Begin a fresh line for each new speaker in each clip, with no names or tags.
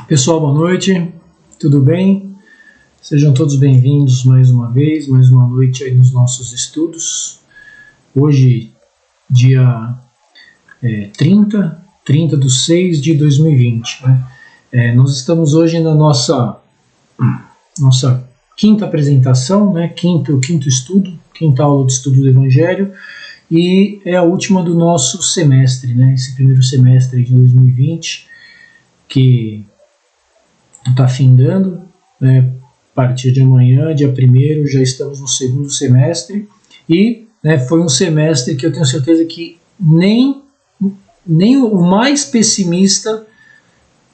Pessoal, boa noite, tudo bem? Sejam todos bem-vindos mais uma vez, mais uma noite aí nos nossos estudos. Hoje, dia 30/6/2020, né? Nós estamos hoje na nossa quinta apresentação, né? Quinto estudo, quinta aula de estudo do Evangelho, e é a última do nosso semestre, né? Esse primeiro semestre de 2020, que está findando, né? A partir de amanhã, dia 1º, já estamos no segundo semestre, e foi um semestre que eu tenho certeza que nem o mais pessimista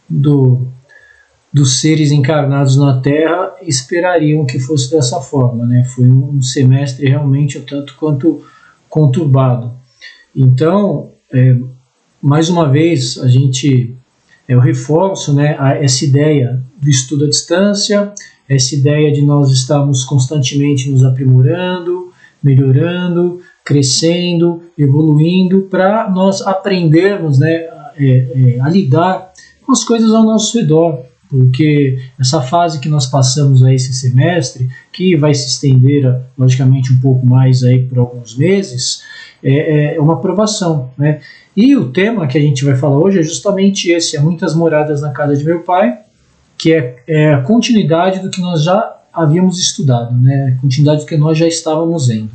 dos seres encarnados na Terra esperariam que fosse dessa forma, né? Foi um semestre realmente um tanto quanto conturbado. Então, mais uma vez, eu reforço, né, essa ideia do estudo à distância, essa ideia de nós estarmos constantemente nos aprimorando, melhorando, crescendo, evoluindo, para nós aprendermos, né, a lidar com as coisas ao nosso redor, porque essa fase que nós passamos aí esse semestre, que vai se estender, logicamente, um pouco mais aí por alguns meses, é uma provação, né? E o tema que a gente vai falar hoje é justamente esse: muitas moradas na casa de meu pai, que é a continuidade do que nós já havíamos estudado, né? A continuidade do que nós já estávamos vendo,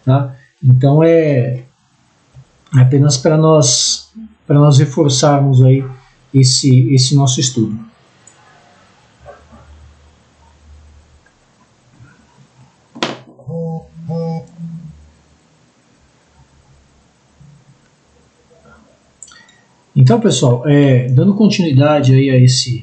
tá? Então é apenas para nós reforçarmos aí esse nosso estudo. Então, pessoal, dando continuidade aí a esse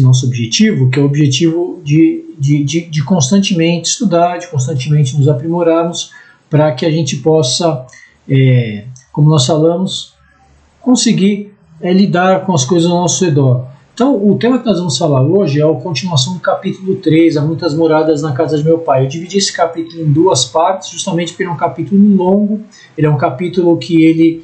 nosso objetivo, que é o objetivo de constantemente estudar, de constantemente nos aprimorarmos, para que a gente possa, como nós falamos, conseguir lidar com as coisas ao nosso redor. Então, o tema que nós vamos falar hoje é a continuação do capítulo 3, Há Muitas Moradas na Casa de Meu Pai. Eu dividi esse capítulo em duas partes, justamente porque ele é um capítulo longo, ele é um capítulo que ele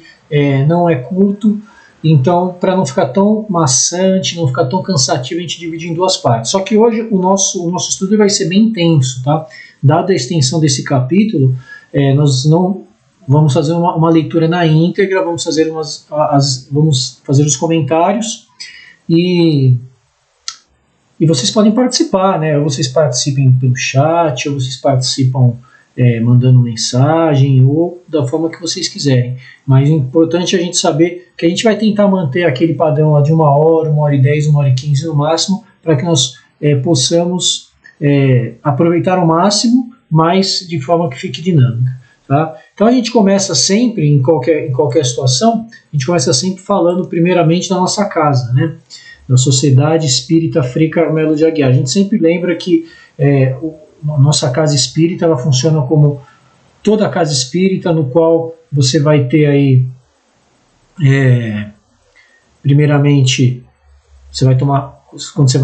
não é curto, então, para não ficar tão maçante, não ficar tão cansativo, a gente divide em duas partes. Só que hoje o nosso estudo vai ser bem intenso, tá? Dada a extensão desse capítulo, nós não vamos fazer uma leitura na íntegra, vamos fazer os comentários, e vocês podem participar, né? Ou vocês participem pelo chat, ou vocês participam mandando mensagem, ou da forma que vocês quiserem. Mas é importante a gente saber que a gente vai tentar manter aquele padrão lá de 1 hora, 1h10, 1h15 no máximo, para que nós possamos aproveitar ao máximo, mas de forma que fique dinâmica. Tá? Então a gente começa sempre, em qualquer situação, a gente começa sempre falando primeiramente da nossa casa, né? Da Sociedade Espírita Frei Carmelo de Aguiar. A gente sempre lembra que a nossa casa espírita, ela funciona como toda casa espírita, no qual você vai ter aí, primeiramente, quando você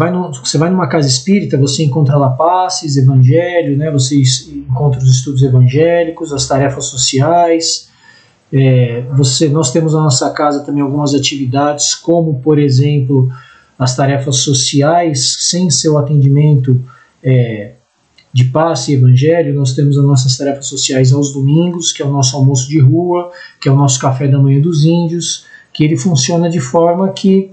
vai numa casa espírita, você encontra lá passes, evangelho, né? Você encontra os estudos evangélicos, as tarefas sociais. Nós temos na nossa casa também algumas atividades, como, por exemplo, as tarefas sociais, sem seu atendimento de passe e evangelho. Nós temos as nossas tarefas sociais aos domingos, que é o nosso almoço de rua, que é o nosso café da manhã dos índios, que ele funciona de forma que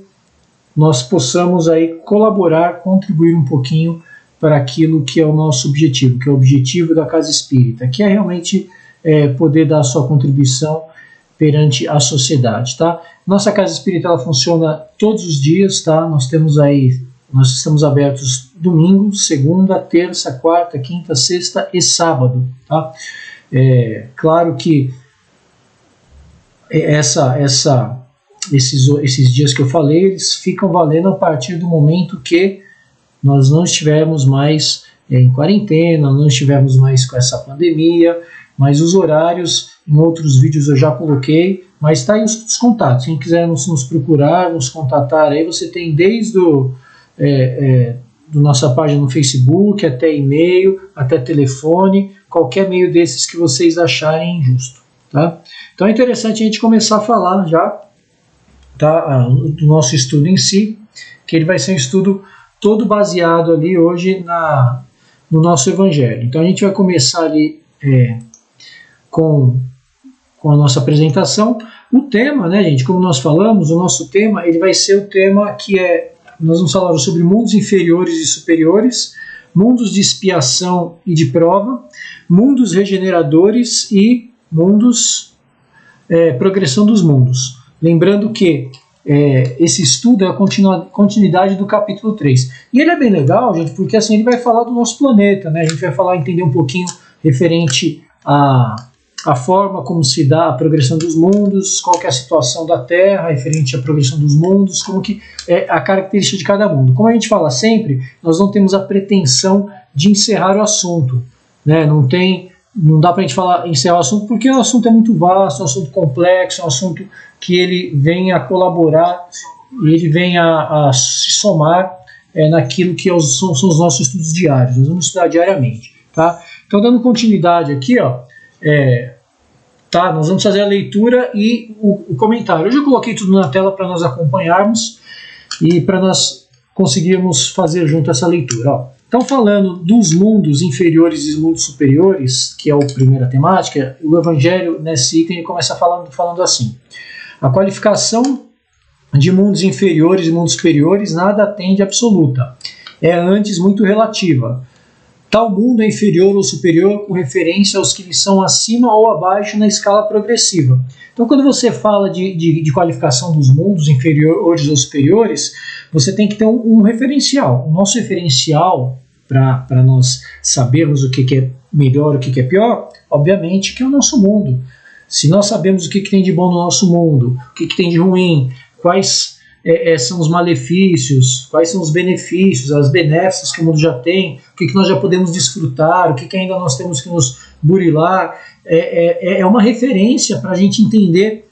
nós possamos aí colaborar, contribuir um pouquinho para aquilo que é o nosso objetivo, que é o objetivo da Casa Espírita, que é realmente poder dar a sua contribuição perante a sociedade, tá? Nossa Casa Espírita, ela funciona todos os dias, tá? Nós estamos abertos domingo, segunda, terça, quarta, quinta, sexta e sábado, tá? Claro que esses dias que eu falei, eles ficam valendo a partir do momento que nós não estivermos mais em quarentena, não estivermos mais com essa pandemia, mas os horários, em outros vídeos eu já coloquei, mas está aí os contatos. Quem quiser nos procurar, nos contatar, aí você tem desde do nossa página no Facebook, até e-mail, até telefone, qualquer meio desses que vocês acharem justo, tá? Então é interessante a gente começar a falar já tá? Do nosso estudo em si, que ele vai ser um estudo todo baseado ali hoje no nosso Evangelho. Então a gente vai começar ali com a nossa apresentação. O tema, né, gente, como nós falamos, o nosso tema, ele vai ser o tema que nós vamos falar sobre mundos inferiores e superiores, mundos de expiação e de prova, mundos regeneradores e mundos, progressão dos mundos. Lembrando que esse estudo é a continuidade do capítulo 3. E ele é bem legal, gente, porque assim ele vai falar do nosso planeta, né? A gente vai entender um pouquinho referente a forma como se dá a progressão dos mundos, qual que é a situação da Terra referente à progressão dos mundos, como que é a característica de cada mundo. Como a gente fala sempre, nós não temos a pretensão de encerrar o assunto, né? Não dá para a gente encerrar o assunto porque o assunto é muito vasto, é um assunto complexo, é um assunto que ele vem a colaborar e ele vem a se somar naquilo que são os nossos estudos diários. Nós vamos estudar diariamente, tá? Então, dando continuidade aqui, ó, tá, nós vamos fazer a leitura e o comentário. Hoje eu coloquei tudo na tela para nós acompanharmos e para nós conseguirmos fazer junto essa leitura. Ó. Então, falando dos mundos inferiores e dos mundos superiores, que é a primeira temática, o Evangelho, nesse item, começa falando assim: a qualificação de mundos inferiores e mundos superiores nada tem de absoluta, é antes muito relativa. Tal mundo é inferior ou superior com referência aos que lhe são acima ou abaixo na escala progressiva. Então, quando você fala de qualificação dos mundos inferiores ou superiores, você tem que ter um referencial. O nosso referencial, para nós sabermos o que é melhor e o que é pior, obviamente que é o nosso mundo. Se nós sabemos o que tem de bom no nosso mundo, o que tem de ruim, quais são os malefícios, quais são os benefícios, as benéficas que o mundo já tem, o que nós já podemos desfrutar, o que ainda nós temos que nos burilar, é uma referência para a gente entender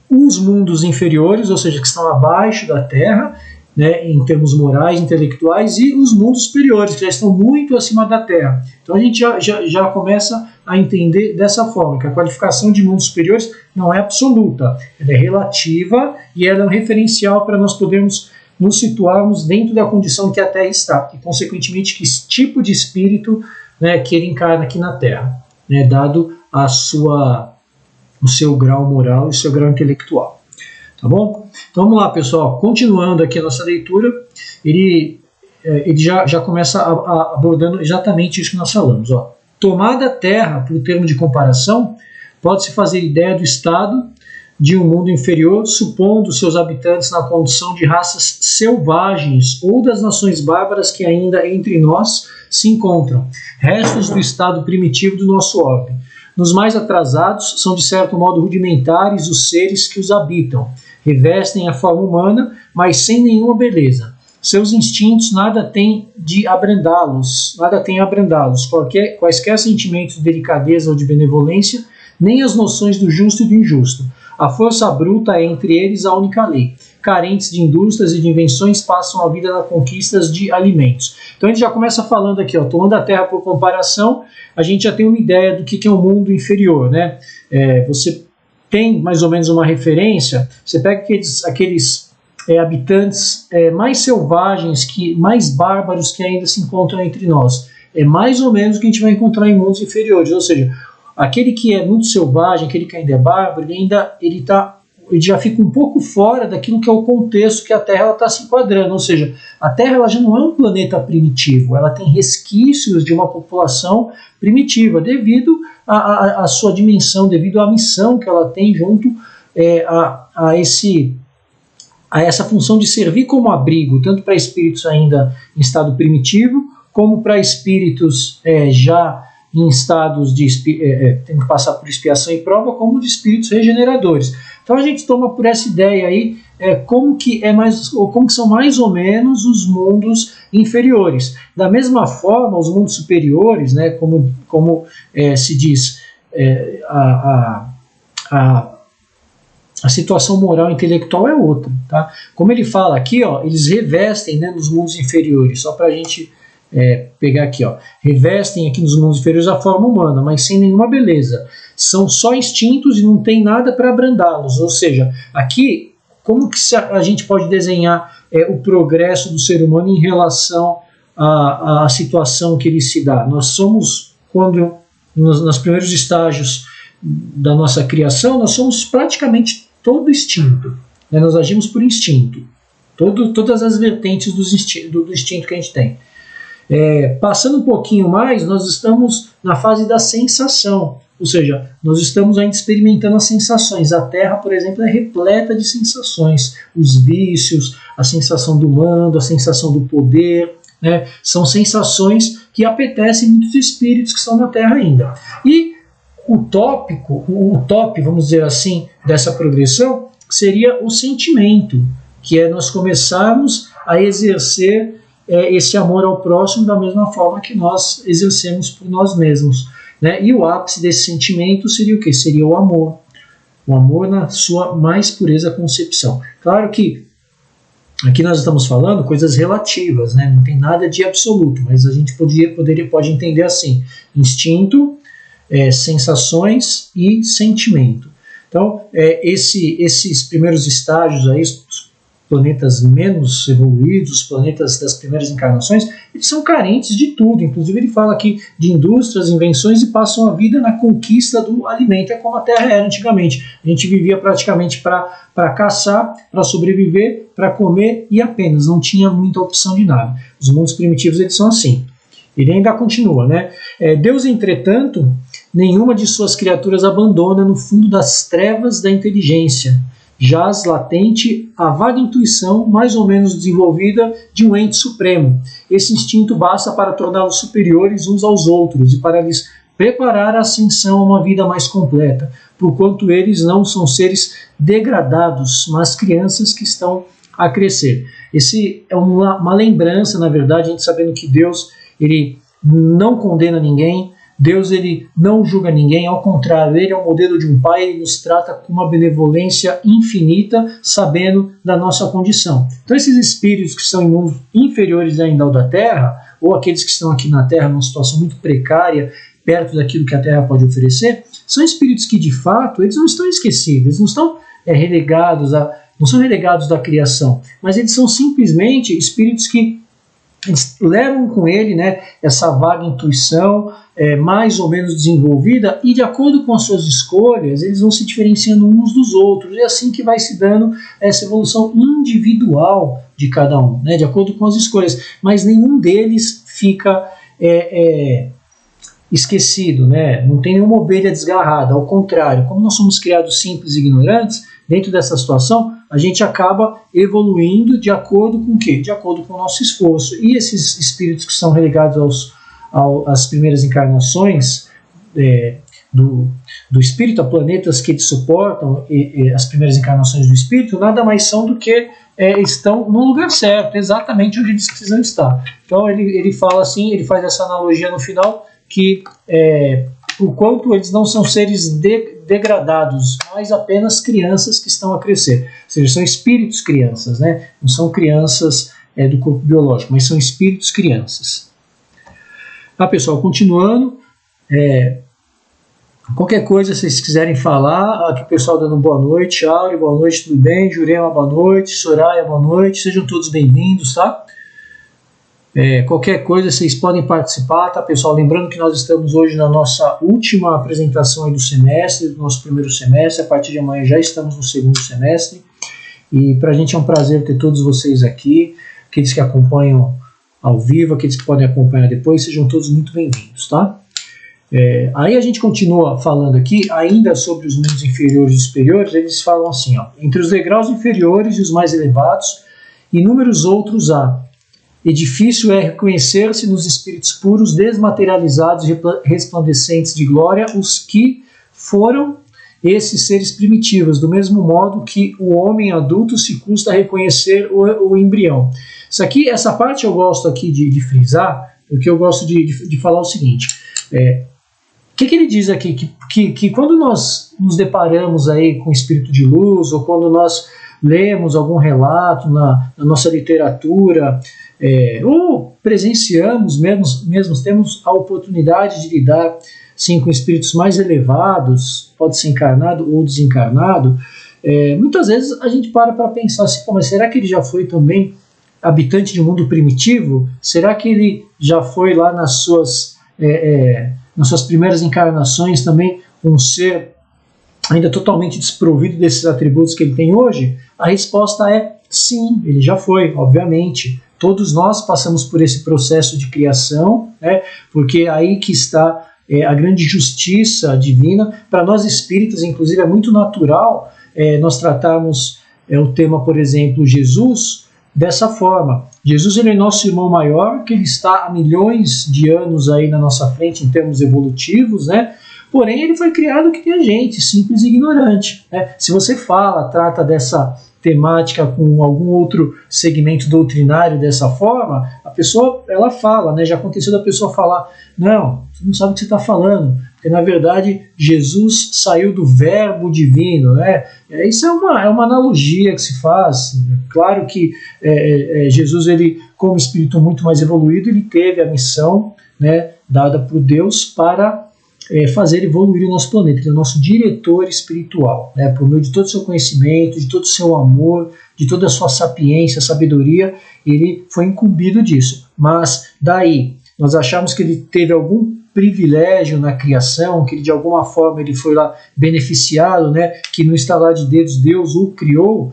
os mundos inferiores, ou seja, que estão abaixo da Terra, né, em termos morais, intelectuais, e os mundos superiores, que já estão muito acima da Terra. Então a gente já começa a entender dessa forma, que a qualificação de mundos superiores não é absoluta, ela é relativa e ela é um referencial para nós podermos nos situarmos dentro da condição que a Terra está, e consequentemente que tipo de espírito, né, que ele encarna aqui na Terra, né, dado o seu grau moral e o seu grau intelectual. Tá bom? Então vamos lá, pessoal. Continuando aqui a nossa leitura, ele já começa abordando exatamente isso que nós falamos. Ó. Tomada a Terra por termo de comparação, pode-se fazer ideia do estado de um mundo inferior, supondo seus habitantes na condição de raças selvagens ou das nações bárbaras que ainda entre nós se encontram, restos do estado primitivo do nosso orbe. Nos mais atrasados, são de certo modo rudimentares os seres que os habitam, revestem a forma humana, mas sem nenhuma beleza. Seus instintos nada têm a abrandá-los, quaisquer sentimentos de delicadeza ou de benevolência, nem as noções do justo e do injusto. A força bruta é entre eles a única lei. Carentes de indústrias e de invenções, passam a vida nas conquistas de alimentos. Então a gente já começa falando aqui, ó, tomando a Terra por comparação, a gente já tem uma ideia do que é um mundo inferior, né? Você tem mais ou menos uma referência, você pega aqueles habitantes mais selvagens, mais bárbaros que ainda se encontram entre nós. É mais ou menos o que a gente vai encontrar em mundos inferiores, ou seja, aquele que é muito selvagem, aquele que ainda é bárbaro, ele já fica um pouco fora daquilo que é o contexto que a Terra está se enquadrando, ou seja, a Terra ela já não é um planeta primitivo, ela tem resquícios de uma população primitiva, devido à sua dimensão, devido à missão que ela tem junto a essa função de servir como abrigo, tanto para espíritos ainda em estado primitivo, como para espíritos já em estados tendo que passar por expiação e prova, como de espíritos regeneradores. Então a gente toma por essa ideia aí como que são mais ou menos os mundos inferiores. Da mesma forma, os mundos superiores, né, como se diz, a situação moral e intelectual é outra. Tá? Como ele fala aqui, ó, eles revestem, né, nos mundos inferiores, só para a gente pegar aqui, ó, revestem aqui nos mundos inferiores a forma humana, mas sem nenhuma beleza. São só instintos e não tem nada para abrandá-los. Ou seja, aqui como que a gente pode desenhar o progresso do ser humano em relação à situação que ele se dá? Nós somos, quando nos primeiros estágios da nossa criação, nós somos praticamente todo instinto, né? Nós agimos por instinto, todas as vertentes do instinto que a gente tem. Passando um pouquinho mais, nós estamos na fase da sensação, ou seja, nós estamos ainda experimentando as sensações. A Terra, por exemplo, é repleta de sensações, os vícios, a sensação do mando, a sensação do poder, né? São sensações que apetecem muitos espíritos que estão na Terra ainda. E o top, vamos dizer assim, dessa progressão seria o sentimento, que é nós começarmos a exercer esse amor ao próximo da mesma forma que nós exercemos por nós mesmos, né? E o ápice desse sentimento seria o quê? Seria o amor na sua mais pureza concepção. Claro que aqui nós estamos falando coisas relativas, né? Não tem nada de absoluto, mas a gente pode entender assim: instinto, sensações e sentimento. Então, esses primeiros estágios aí, os planetas menos evoluídos, os planetas das primeiras encarnações, eles são carentes de tudo. Inclusive ele fala aqui de indústrias, invenções, e passam a vida na conquista do alimento. É como a Terra era antigamente. A gente vivia praticamente para caçar, para sobreviver, para comer e apenas. Não tinha muita opção de nada. Os mundos primitivos eles são assim. Ele ainda continua, né? Deus, entretanto, nenhuma de suas criaturas abandona no fundo das trevas da inteligência. Jaz latente a vaga intuição mais ou menos desenvolvida de um ente supremo. Esse instinto basta para torná-los superiores uns aos outros e para lhes preparar a ascensão a uma vida mais completa, porquanto eles não são seres degradados, mas crianças que estão a crescer. Esse é uma lembrança, na verdade, a gente sabendo que Deus ele não condena ninguém, Deus ele não julga ninguém, ao contrário, ele é o modelo de um pai, ele nos trata com uma benevolência infinita, sabendo da nossa condição. Então esses espíritos que estão em mundos inferiores ainda ao da Terra, ou aqueles que estão aqui na Terra numa situação muito precária, perto daquilo que a Terra pode oferecer, são espíritos que de fato eles não estão esquecidos, eles não estão não são relegados da criação, mas eles são simplesmente espíritos que eles levam com ele, né, essa vaga intuição mais ou menos desenvolvida, e de acordo com as suas escolhas eles vão se diferenciando uns dos outros. É assim que vai se dando essa evolução individual de cada um, né, de acordo com as escolhas, mas nenhum deles fica esquecido, né? Não tem nenhuma ovelha desgarrada. Ao contrário, como nós somos criados simples e ignorantes, dentro dessa situação a gente acaba evoluindo de acordo com o quê? De acordo com o nosso esforço. E esses espíritos que são relegados às primeiras encarnações do espírito, a planetas que suportam as primeiras encarnações do espírito, nada mais são do que estão no lugar certo, exatamente onde eles precisam estar. Então ele fala assim, ele faz essa analogia no final, que o quanto eles não são seres degradados, mas apenas crianças que estão a crescer. Ou seja, são espíritos crianças, né? Não são crianças do corpo biológico, mas são espíritos crianças. Tá, pessoal, continuando. Qualquer coisa, se vocês quiserem falar, aqui o pessoal dando boa noite. Auri, boa noite, tudo bem? Jurema, boa noite. Soraya, boa noite. Sejam todos bem-vindos, tá? Qualquer coisa vocês podem participar, tá, pessoal? Lembrando que nós estamos hoje na nossa última apresentação aí do semestre, do nosso primeiro semestre. A partir de amanhã já estamos no segundo semestre. E para a gente é um prazer ter todos vocês aqui, aqueles que acompanham ao vivo, aqueles que podem acompanhar depois, sejam todos muito bem-vindos, tá? Aí a gente continua falando aqui, ainda sobre os mundos inferiores e superiores. Eles falam assim, ó: entre os degraus inferiores e os mais elevados, inúmeros outros há. E difícil é reconhecer-se nos espíritos puros, desmaterializados e resplandecentes de glória, os que foram esses seres primitivos, do mesmo modo que o homem adulto se custa a reconhecer o embrião. Essa parte eu gosto aqui de frisar, porque eu gosto de falar o seguinte. O que ele diz aqui? Que quando nós nos deparamos aí com o espírito de luz, ou quando nós lemos algum relato na nossa literatura, ou presenciamos, mesmo temos a oportunidade de lidar sim, com espíritos mais elevados, pode ser encarnado ou desencarnado, Muitas vezes a gente para pensar assim, mas será que ele já foi também habitante de um mundo primitivo? Será que ele já foi lá nas suas primeiras encarnações também um ser ainda totalmente desprovido desses atributos que ele tem hoje? A resposta é sim, ele já foi, obviamente. Todos nós passamos por esse processo de criação, né, porque é aí que está a grande justiça divina. Para nós espíritas, inclusive, é muito natural nós tratarmos o tema, por exemplo, Jesus, dessa forma. Jesus, ele é nosso irmão maior, que ele está há milhões de anos aí na nossa frente em termos evolutivos, né? Porém, ele foi criado que tem a gente, simples e ignorante, né? Se você trata dessa temática com algum outro segmento doutrinário dessa forma, a pessoa, ela fala, né? Já aconteceu da pessoa falar, não, você não sabe o que você está falando, porque na verdade Jesus saiu do verbo divino, né? Isso é uma analogia que se faz. Claro que Jesus, ele, como espírito muito mais evoluído, ele teve a missão, né, dada por Deus para fazer evoluir o nosso planeta. Ele é o nosso diretor espiritual, né? Por meio de todo o seu conhecimento, de todo o seu amor, de toda a sua sapiência, sabedoria, ele foi incumbido disso. Mas daí nós achamos que ele teve algum privilégio na criação, que ele, de alguma forma ele foi lá beneficiado, né? Que no estalar de dedos Deus o criou.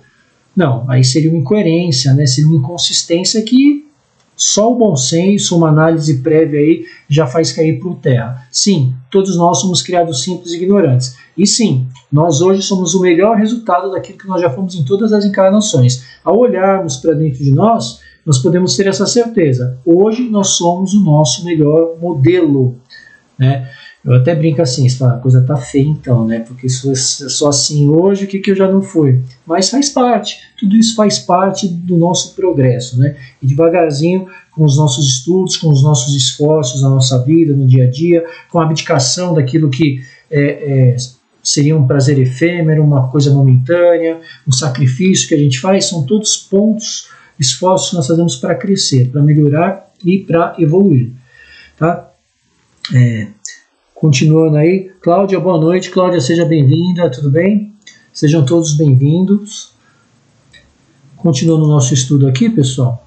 Não, aí seria uma incoerência, né? Seria uma inconsistência que só o bom senso, uma análise prévia aí já faz cair por terra. Sim, todos nós somos criados simples e ignorantes. E sim, nós hoje somos o melhor resultado daquilo que nós já fomos em todas as encarnações. Ao olharmos para dentro de nós podemos ter essa certeza. Hoje nós somos o nosso melhor modelo, né? Eu até brinco assim, você fala, a coisa tá feia então, né? Porque se é só assim hoje, o que eu já não fui? Mas faz parte, tudo isso faz parte do nosso progresso, né? E devagarzinho, com os nossos estudos, com os nossos esforços na nossa vida, no dia a dia, com a abdicação daquilo que seria um prazer efêmero, uma coisa momentânea, um sacrifício que a gente faz, são todos pontos, esforços que nós fazemos para crescer, para melhorar e para evoluir, tá? Continuando aí, Cláudia, boa noite. Cláudia, seja bem-vinda, tudo bem? Sejam todos bem-vindos. Continuando o nosso estudo aqui, pessoal.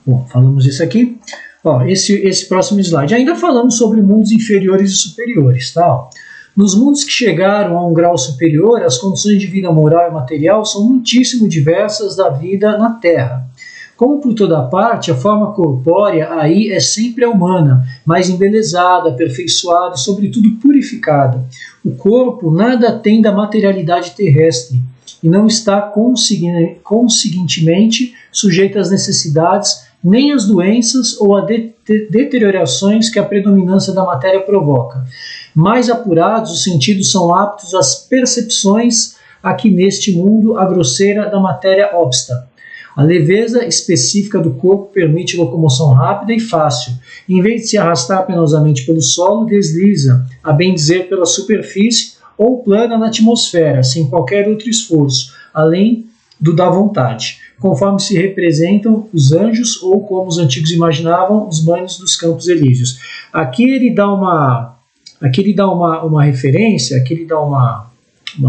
Bom, falamos isso aqui. Ó, esse próximo slide. Ainda falamos sobre mundos inferiores e superiores, tá? Nos mundos que chegaram a um grau superior, as condições de vida moral e material são muitíssimo diversas da vida na Terra. Como por toda parte, a forma corpórea aí é sempre a humana, mais embelezada, aperfeiçoada e, sobretudo, purificada. O corpo nada tem da materialidade terrestre e não está conseguintemente sujeito às necessidades, nem às doenças ou a deteriorações que a predominância da matéria provoca. Mais apurados, os sentidos são aptos às percepções a que neste mundo a grosseira da matéria obsta. A leveza específica do corpo permite locomoção rápida e fácil. Em vez de se arrastar penosamente pelo solo, desliza, a bem dizer, pela superfície ou plana na atmosfera, sem qualquer outro esforço, além do da vontade, conforme se representam os anjos ou, como os antigos imaginavam, os banhos dos campos elíseos. Aqui ele dá uma referência, aqui ele dá uma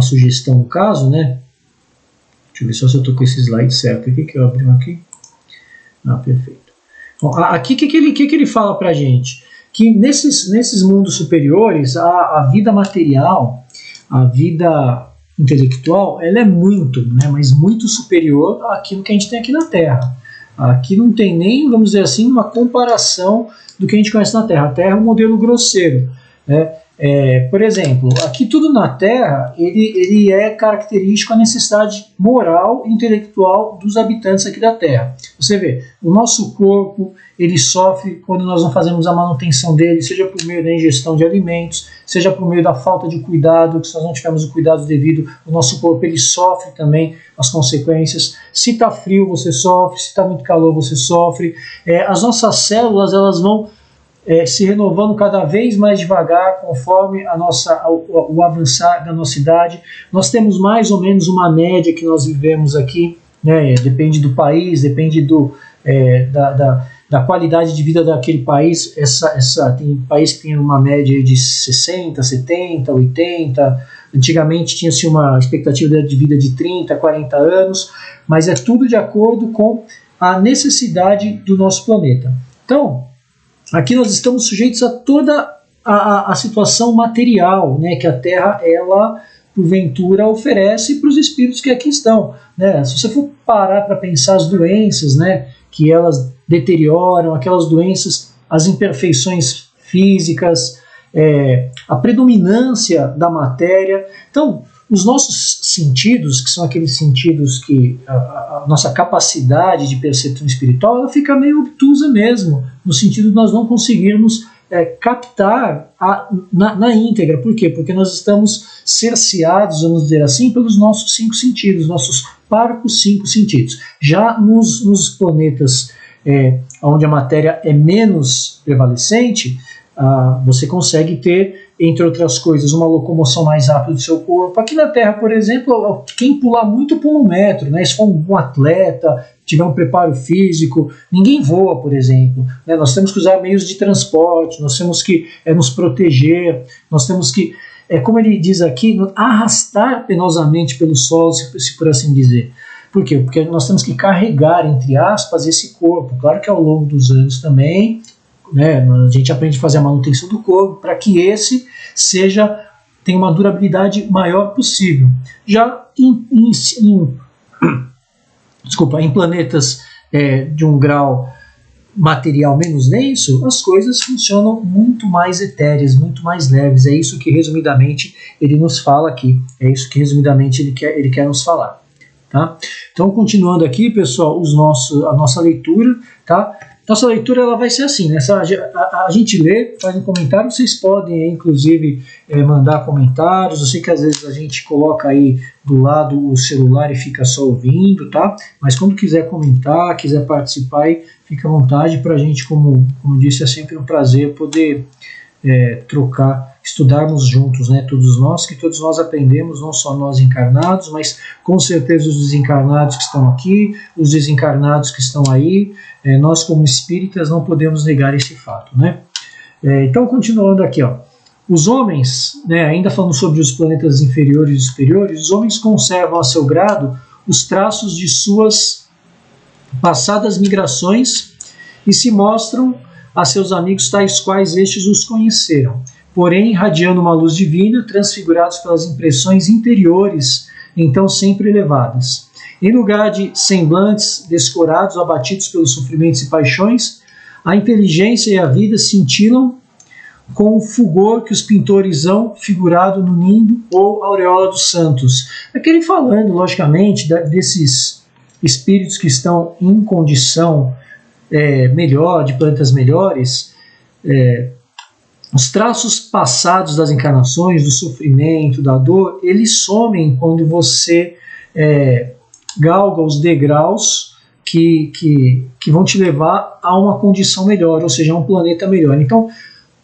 sugestão no caso, né? Deixa eu ver só se eu estou com esse slide certo. O que eu abri aqui? Perfeito. Bom, aqui o que ele fala para a gente? Que nesses mundos superiores, a vida material, a vida intelectual, ela é muito, né, mas muito superior àquilo que a gente tem aqui na Terra. Aqui não tem nem, vamos dizer assim, uma comparação do que a gente conhece na Terra. A Terra é um modelo grosseiro, né? Por exemplo, aqui tudo na Terra, ele é característico a necessidade moral e intelectual dos habitantes aqui da Terra. Você vê, o nosso corpo, ele sofre quando nós não fazemos a manutenção dele, seja por meio da ingestão de alimentos, seja por meio da falta de cuidado, que se nós não tivermos o cuidado devido, o nosso corpo ele sofre também as consequências. Se está frio, você sofre, se está muito calor, você sofre. As nossas células, elas vão se renovando cada vez mais devagar conforme o avançar da nossa idade. Nós temos mais ou menos uma média que nós vivemos aqui, né? Depende do país, depende da qualidade de vida daquele país. Tem país que tem uma média de 60, 70, 80, Antigamente tinha-se uma expectativa de vida de 30, 40 anos, mas é tudo de acordo com a necessidade do nosso planeta. Então, aqui nós estamos sujeitos a toda a situação material, né, que a Terra, ela, porventura, oferece para os espíritos que aqui estão. Né? Se você for parar para pensar as doenças, né, que elas deterioram, aquelas doenças, as imperfeições físicas, a predominância da matéria. Então, os nossos sentidos, que são aqueles sentidos que a nossa capacidade de percepção espiritual, ela fica meio obtusa mesmo, no sentido de nós não conseguirmos captar na íntegra. Por quê? Porque nós estamos cerceados, vamos dizer assim, pelos nossos 5 sentidos, nossos parcos 5 sentidos. Já nos planetas onde a matéria é menos prevalecente, você consegue ter, entre outras coisas, uma locomoção mais rápida do seu corpo. Aqui na Terra, por exemplo, quem pular muito pula 1 metro, né? Se for um atleta, tiver um preparo físico, ninguém voa, por exemplo. Né? Nós temos que usar meios de transporte, nós temos que nos proteger, nós temos que, como ele diz aqui, arrastar penosamente pelo solo, se por assim dizer. Por quê? Porque nós temos que carregar, entre aspas, esse corpo. Claro que ao longo dos anos também, né, a gente aprende a fazer a manutenção do corpo para que esse tenha uma durabilidade maior possível. Já em planetas de um grau material menos denso, as coisas funcionam muito mais etéreas, muito mais leves. É isso que resumidamente ele nos fala aqui. É isso que resumidamente ele quer nos falar. Tá? Então, continuando aqui, pessoal, a nossa leitura, tá? Nossa leitura ela vai ser assim, né? A gente lê, faz um comentário, vocês podem, inclusive, mandar comentários. Eu sei que às vezes a gente coloca aí do lado o celular e fica só ouvindo, tá? Mas quando quiser comentar, quiser participar, aí, fica à vontade. Para a gente, como disse, é sempre um prazer poder trocar, estudarmos juntos, né? Todos nós aprendemos, não só nós encarnados, mas com certeza os desencarnados que estão aqui, os desencarnados que estão aí. Nós, como espíritas, não podemos negar esse fato, né? Então, continuando aqui, ó, os homens, né, ainda falando sobre os planetas inferiores e superiores, os homens conservam a seu grado os traços de suas passadas migrações e se mostram a seus amigos tais quais estes os conheceram, porém irradiando uma luz divina, transfigurados pelas impressões interiores, então sempre elevadas. Em lugar de semblantes descorados, abatidos pelos sofrimentos e paixões, a inteligência e a vida cintilam com o fulgor que os pintores hão figurado no nimbo ou aureola dos santos. Aquele falando, logicamente, desses espíritos que estão em condição melhor, de planetas melhores, os traços passados das encarnações, do sofrimento, da dor, eles somem quando você galga os degraus que vão te levar a uma condição melhor, ou seja, a um planeta melhor. Então,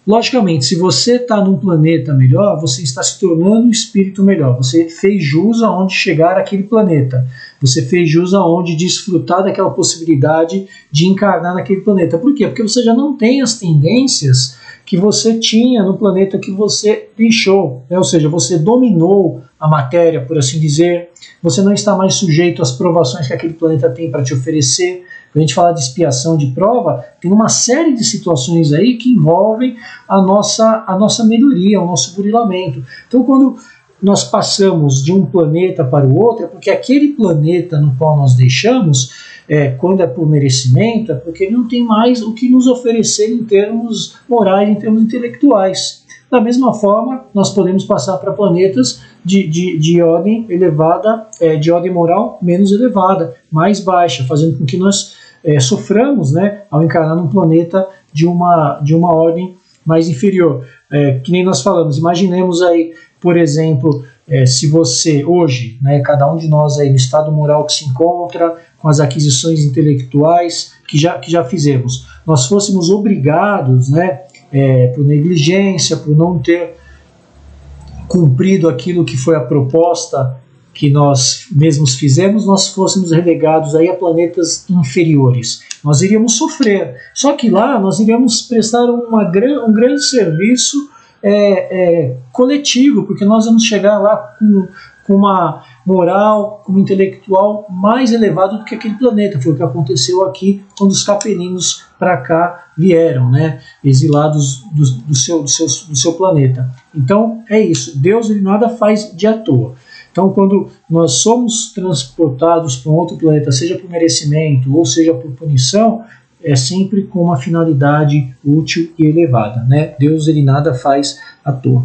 logicamente, se você está num planeta melhor, você está se tornando um espírito melhor. Você fez jus aonde chegar àquele planeta. Você fez jus aonde desfrutar daquela possibilidade de encarnar naquele planeta. Por quê? Porque você já não tem as tendências que você tinha no planeta que você deixou. Ou seja, você dominou a matéria, por assim dizer. Você não está mais sujeito às provações que aquele planeta tem para te oferecer. Quando a gente fala de expiação, de prova, tem uma série de situações aí que envolvem a nossa melhoria, o nosso burilamento. Então, quando nós passamos de um planeta para o outro, é porque aquele planeta no qual nós deixamos, quando é por merecimento, é porque ele não tem mais o que nos oferecer em termos morais, em termos intelectuais. Da mesma forma, nós podemos passar para planetas de ordem elevada, de ordem moral menos elevada, mais baixa, fazendo com que nós soframos, né, ao encarnar num planeta de uma ordem mais inferior. Que nem nós falamos, imaginemos aí, por exemplo, se você hoje, né, cada um de nós aí no estado moral que se encontra, com as aquisições intelectuais que já fizemos, nós fôssemos obrigados, né, por negligência, por não ter cumprido aquilo que foi a proposta que nós mesmos fizemos, nós fôssemos relegados aí a planetas inferiores. Nós iríamos sofrer. Só que lá nós iríamos prestar um grande serviço coletivo, porque nós vamos chegar lá com uma moral, com um intelectual mais elevado do que aquele planeta. Foi o que aconteceu aqui quando os capelinos para cá vieram, né, exilados do seu planeta. Então é isso, Deus ele nada faz de à toa. Então quando nós somos transportados para um outro planeta, seja por merecimento ou seja por punição, é sempre com uma finalidade útil e elevada, né? Deus ele nada faz à toa.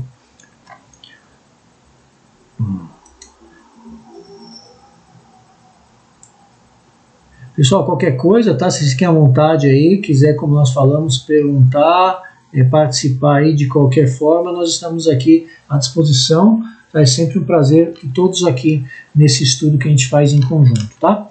Pessoal, qualquer coisa, tá? Se vocês fiquem à vontade aí, quiser, como nós falamos, perguntar, participar aí de qualquer forma, nós estamos aqui à disposição. É sempre um prazer que todos aqui nesse estudo que a gente faz em conjunto, tá?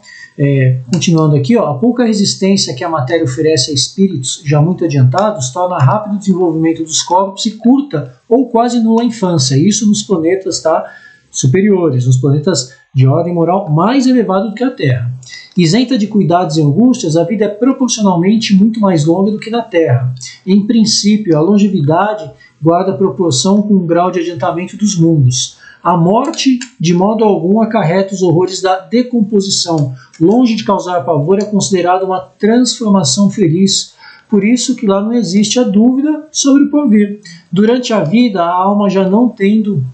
Continuando aqui, ó, a pouca resistência que a matéria oferece a espíritos já muito adiantados torna rápido o desenvolvimento dos corpos e curta ou quase nula infância. Isso nos planetas, tá, superiores, nos planetas de ordem moral mais elevado do que a Terra. Isenta de cuidados e angústias, a vida é proporcionalmente muito mais longa do que na Terra. Em princípio, a longevidade guarda proporção com o grau de adiantamento dos mundos. A morte, de modo algum, acarreta os horrores da decomposição. Longe de causar pavor, é considerada uma transformação feliz. Por isso que lá não existe a dúvida sobre o porvir. Durante a vida, a alma já não tendo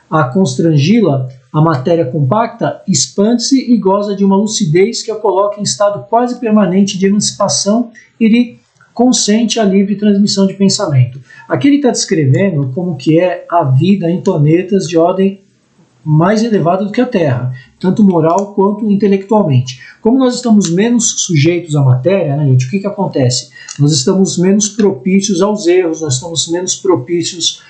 a constrangi-la, a matéria compacta expande-se e goza de uma lucidez que a coloca em estado quase permanente de emancipação e lhe consente a livre transmissão de pensamento. Aqui ele está descrevendo como que é a vida em planetas de ordem mais elevada do que a Terra, tanto moral quanto intelectualmente. Como nós estamos menos sujeitos à matéria, né, gente, o que acontece? Nós estamos menos propícios aos erros, nós estamos menos propícios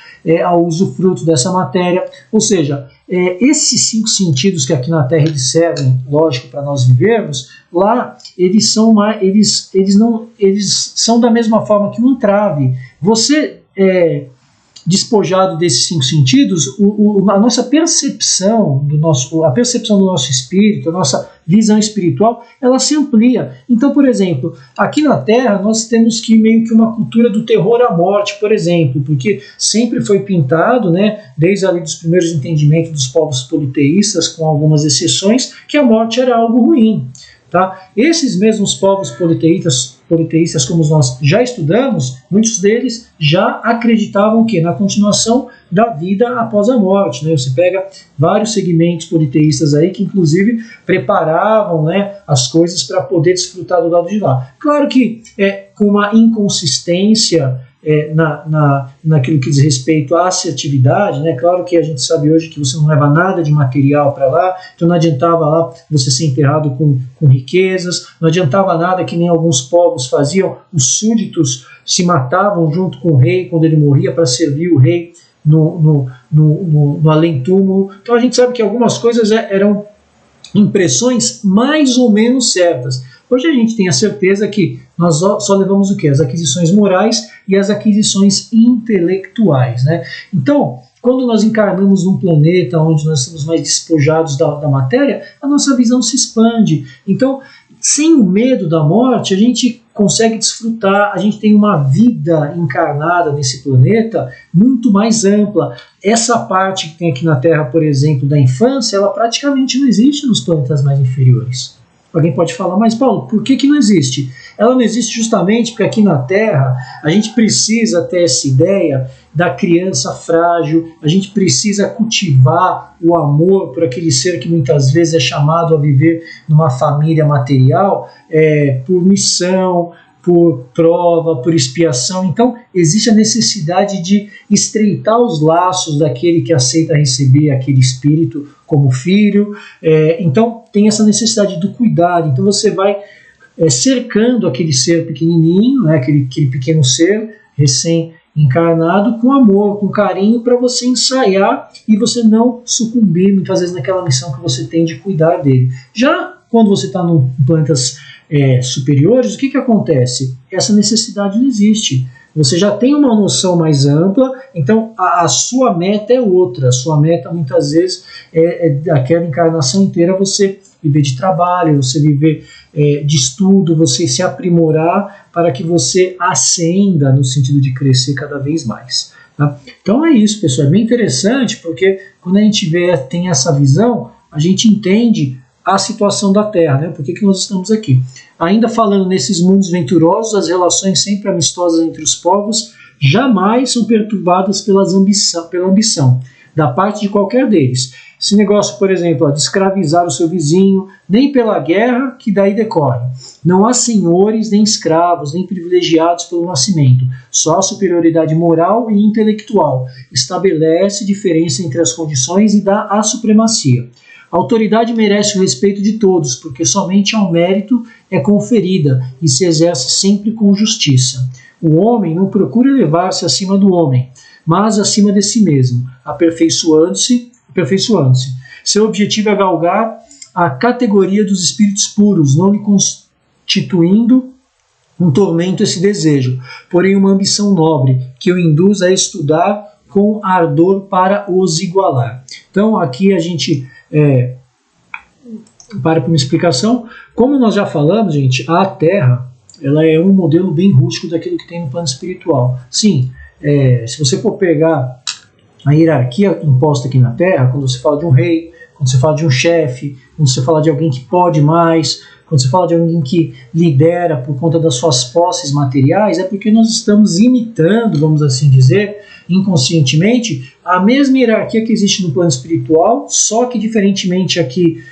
ao usufruto dessa matéria, ou seja, esses 5 sentidos que aqui na Terra eles servem, lógico, para nós vivermos, lá eles são da mesma forma que um entrave. Você despojado desses 5 sentidos, a nossa percepção a percepção do nosso espírito, a nossa visão espiritual, ela se amplia. Então, por exemplo, aqui na Terra nós temos que meio que uma cultura do terror à morte, por exemplo, porque sempre foi pintado, né, desde ali dos primeiros entendimentos dos povos politeístas, com algumas exceções, que a morte era algo ruim. Tá? Esses mesmos povos politeístas, como nós já estudamos, muitos deles já acreditavam que na continuação da vida após a morte. Né? Você pega vários segmentos politeístas aí que inclusive preparavam, né, as coisas para poder desfrutar do lado de lá. Claro que com uma inconsistência naquilo que diz respeito à assertividade, né? Claro que a gente sabe hoje que você não leva nada de material para lá, então não adiantava lá você ser enterrado com riquezas, não adiantava nada que nem alguns povos faziam, os súditos se matavam junto com o rei quando ele morria para servir o rei no além-túmulo. Então a gente sabe que algumas coisas eram impressões mais ou menos certas. Hoje a gente tem a certeza que nós só levamos o quê? As aquisições morais e as aquisições intelectuais, né? Então, quando nós encarnamos num planeta onde nós estamos mais despojados da matéria, a nossa visão se expande. Então, sem o medo da morte, a gente consegue desfrutar, a gente tem uma vida encarnada nesse planeta muito mais ampla. Essa parte que tem aqui na Terra, por exemplo, da infância, ela praticamente não existe nos planetas mais inferiores. Alguém pode falar, mas Paulo, por que não existe? Ela não existe justamente porque aqui na Terra a gente precisa ter essa ideia da criança frágil, a gente precisa cultivar o amor por aquele ser que muitas vezes é chamado a viver numa família material, por missão, por prova, por expiação. Então existe a necessidade de estreitar os laços daquele que aceita receber aquele espírito como filho. Então tem essa necessidade do cuidado. Então você vai cercando aquele ser pequenininho, né, aquele pequeno ser recém-encarnado, com amor, com carinho, para você ensaiar e você não sucumbir muitas vezes naquela missão que você tem de cuidar dele. Já quando você está em planetas superiores, o que acontece? Essa necessidade não existe. Você já tem uma noção mais ampla, então a sua meta é outra. A sua meta muitas vezes daquela encarnação inteira você viver de trabalho, você viver de estudo, você se aprimorar para que você ascenda no sentido de crescer cada vez mais. Tá? Então é isso, pessoal, é bem interessante, porque quando a gente tem essa visão, a gente entende a situação da Terra, né? Por que nós estamos aqui? Ainda falando nesses mundos venturosos, as relações sempre amistosas entre os povos jamais são perturbadas pela ambição da parte de qualquer deles. Esse negócio, por exemplo, de escravizar o seu vizinho, nem pela guerra que daí decorre. Não há senhores, nem escravos, nem privilegiados pelo nascimento. Só a superioridade moral e intelectual estabelece diferença entre as condições e dá a supremacia. A autoridade merece o respeito de todos, porque somente ao mérito é conferida e se exerce sempre com justiça. O homem não procura elevar-se acima do homem, mas acima de si mesmo, aperfeiçoando-se. Seu objetivo é galgar a categoria dos espíritos puros, não lhe constituindo um tormento esse desejo, porém uma ambição nobre, que o induz a estudar com ardor para os igualar. Então aqui a gente para uma explicação. Como nós já falamos, gente, a Terra ela é um modelo bem rústico daquilo que tem no plano espiritual. Sim, se você for pegar a hierarquia imposta aqui na Terra, quando você fala de um rei, quando você fala de um chefe, quando você fala de alguém que pode mais, quando você fala de alguém que lidera por conta das suas posses materiais, é porque nós estamos imitando, vamos assim dizer, inconscientemente, a mesma hierarquia que existe no plano espiritual, só que diferentemente aqui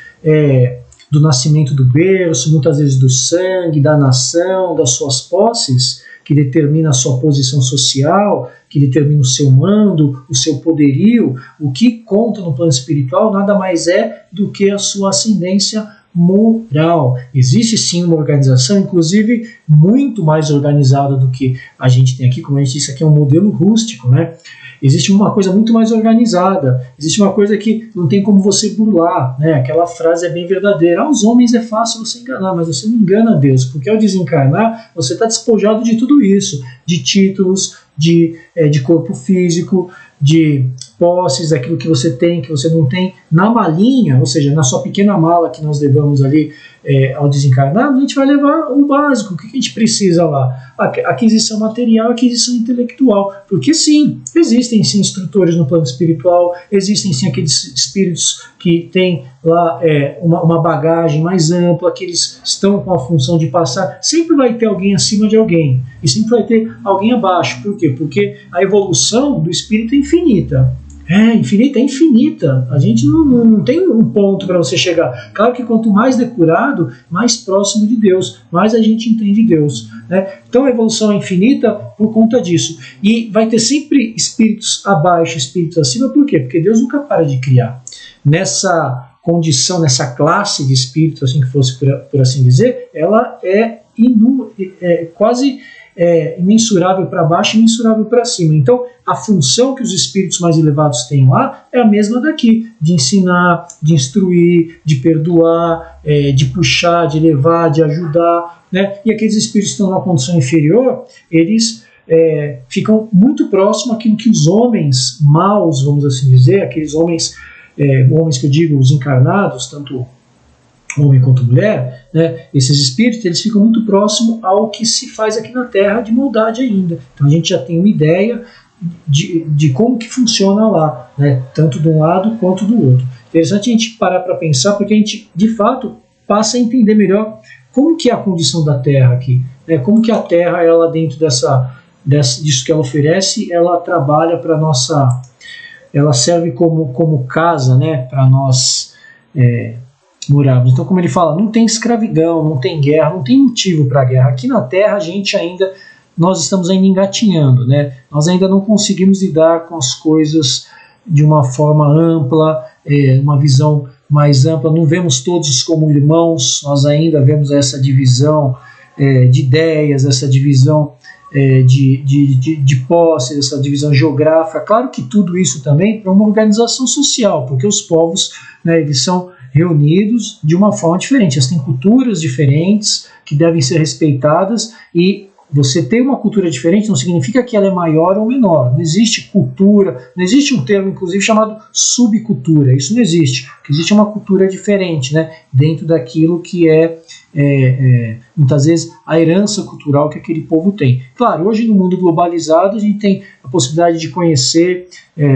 do nascimento do berço, muitas vezes do sangue, da nação, das suas posses, que determina a sua posição social, que determina o seu mando, o seu poderio. O que conta no plano espiritual nada mais é do que a sua ascendência moral. Existe sim uma organização, inclusive muito mais organizada do que a gente tem aqui, como a gente disse, aqui é um modelo rústico, né? Existe uma coisa muito mais organizada, existe uma coisa que não tem como você burlar, né? Aquela frase é bem verdadeira: aos homens é fácil você enganar, mas você não engana Deus, porque ao desencarnar você está despojado de tudo isso, de títulos, de corpo físico, de posses, daquilo que você tem, que você não tem, na malinha, ou seja, na sua pequena mala que nós levamos ali ao desencarnar, a gente vai levar o básico. O que a gente precisa lá? Aquisição material, aquisição intelectual. Porque sim, existem sim instrutores no plano espiritual, existem sim aqueles espíritos que têm lá uma bagagem mais ampla, que eles estão com a função de passar. Sempre vai ter alguém acima de alguém, e sempre vai ter alguém abaixo. Por quê? Porque a evolução do espírito é infinita. É infinita. A gente não tem um ponto para você chegar. Claro que quanto mais depurado, mais próximo de Deus, mais a gente entende Deus, né? Então a evolução é infinita por conta disso. E vai ter sempre espíritos abaixo, espíritos acima. Por quê? Porque Deus nunca para de criar. Nessa condição, nessa classe de espíritos, assim que fosse por assim dizer, ela é quase imensurável para baixo e imensurável para cima. Então, a função que os espíritos mais elevados têm lá é a mesma daqui, de ensinar, de instruir, de perdoar, de puxar, de levar, de ajudar, né? E aqueles espíritos que estão numa condição inferior, eles ficam muito próximos àquilo que os homens maus, vamos assim dizer, aqueles homens que eu digo, os encarnados, tanto homem quanto mulher, né, esses espíritos, eles ficam muito próximos ao que se faz aqui na Terra de maldade ainda. Então a gente já tem uma ideia de como que funciona lá, né, tanto de um lado quanto do outro. Interessante a gente parar para pensar, porque a gente, de fato, passa a entender melhor como que é a condição da Terra aqui, né, como que a Terra, ela dentro disso que ela oferece, ela trabalha para nossa... ela serve como casa, né, para nós morarmos. Então, como ele fala, não tem escravidão, não tem guerra, não tem motivo para guerra. Aqui na Terra, nós estamos ainda engatinhando, né? Nós ainda não conseguimos lidar com as coisas de uma forma ampla, uma visão mais ampla. Não vemos todos como irmãos, nós ainda vemos essa divisão de ideias, essa divisão de posses, essa divisão geográfica. Claro que tudo isso também para uma organização social, porque os povos, né, eles são reunidos de uma forma diferente, eles têm culturas diferentes que devem ser respeitadas, e você ter uma cultura diferente não significa que ela é maior ou menor. Não existe cultura, não existe um termo, inclusive, chamado subcultura. Isso não existe. Existe uma cultura diferente, né, dentro daquilo que muitas vezes, a herança cultural que aquele povo tem. Claro, hoje no mundo globalizado, a gente tem a possibilidade de conhecer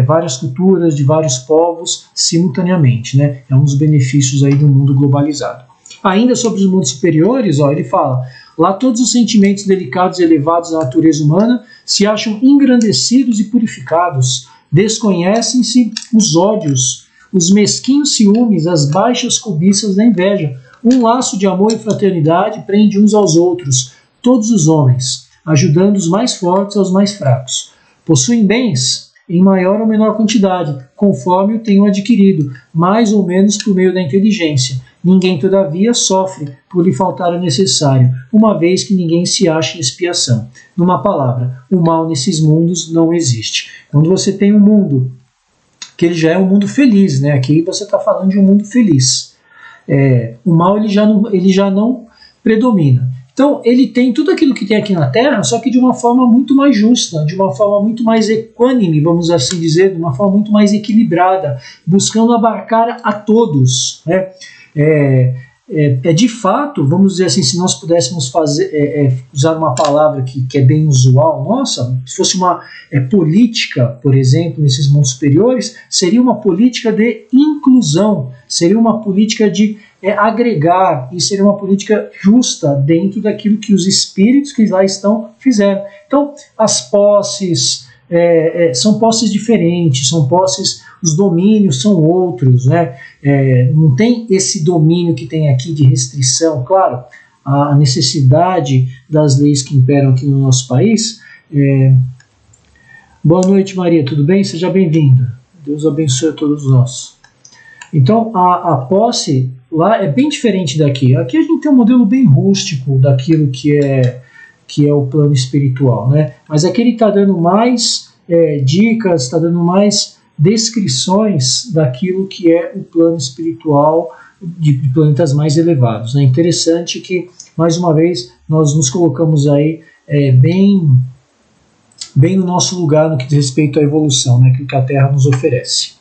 várias culturas de vários povos simultaneamente, né? É um dos benefícios aí do mundo globalizado. Ainda sobre os mundos superiores, ele fala: lá todos os sentimentos delicados e elevados da natureza humana se acham engrandecidos e purificados. Desconhecem-se os ódios, os mesquinhos ciúmes, as baixas cobiças da inveja. Um laço de amor e fraternidade prende uns aos outros, todos os homens, ajudando os mais fortes aos mais fracos. Possuem bens em maior ou menor quantidade, conforme o tenham adquirido, mais ou menos por meio da inteligência. Ninguém, todavia, sofre por lhe faltar o necessário, uma vez que ninguém se acha em expiação. Numa palavra, o mal nesses mundos não existe. Quando você tem um mundo, que ele já é um mundo feliz, né? Aqui você está falando de um mundo feliz. O mal ele já não predomina. Então ele tem tudo aquilo que tem aqui na Terra, só que de uma forma muito mais justa, de uma forma muito mais equânime, vamos assim dizer, de uma forma muito mais equilibrada, buscando abarcar a todos, né? De fato, vamos dizer assim, se nós pudéssemos usar uma palavra que é bem usual nossa, se fosse uma política, por exemplo, nesses mundos superiores, seria uma política de inclusão, seria uma política de agregar, e seria uma política justa dentro daquilo que os espíritos que lá estão fizeram. Então, as posses são posses diferentes, são posses, os domínios são outros, né? Não tem esse domínio que tem aqui de restrição. Claro, a necessidade das leis que imperam aqui no nosso país. Boa noite, Maria, tudo bem? Seja bem-vinda. Deus abençoe a todos nós. Então, a posse lá é bem diferente daqui. Aqui a gente tem um modelo bem rústico daquilo que é o plano espiritual, né? Mas aqui ele está dando mais dicas, está dando mais descrições daquilo que é o plano espiritual de planetas mais elevados, né? Interessante que, mais uma vez, nós nos colocamos aí bem no nosso lugar no que diz respeito à evolução, né? Que a Terra nos oferece.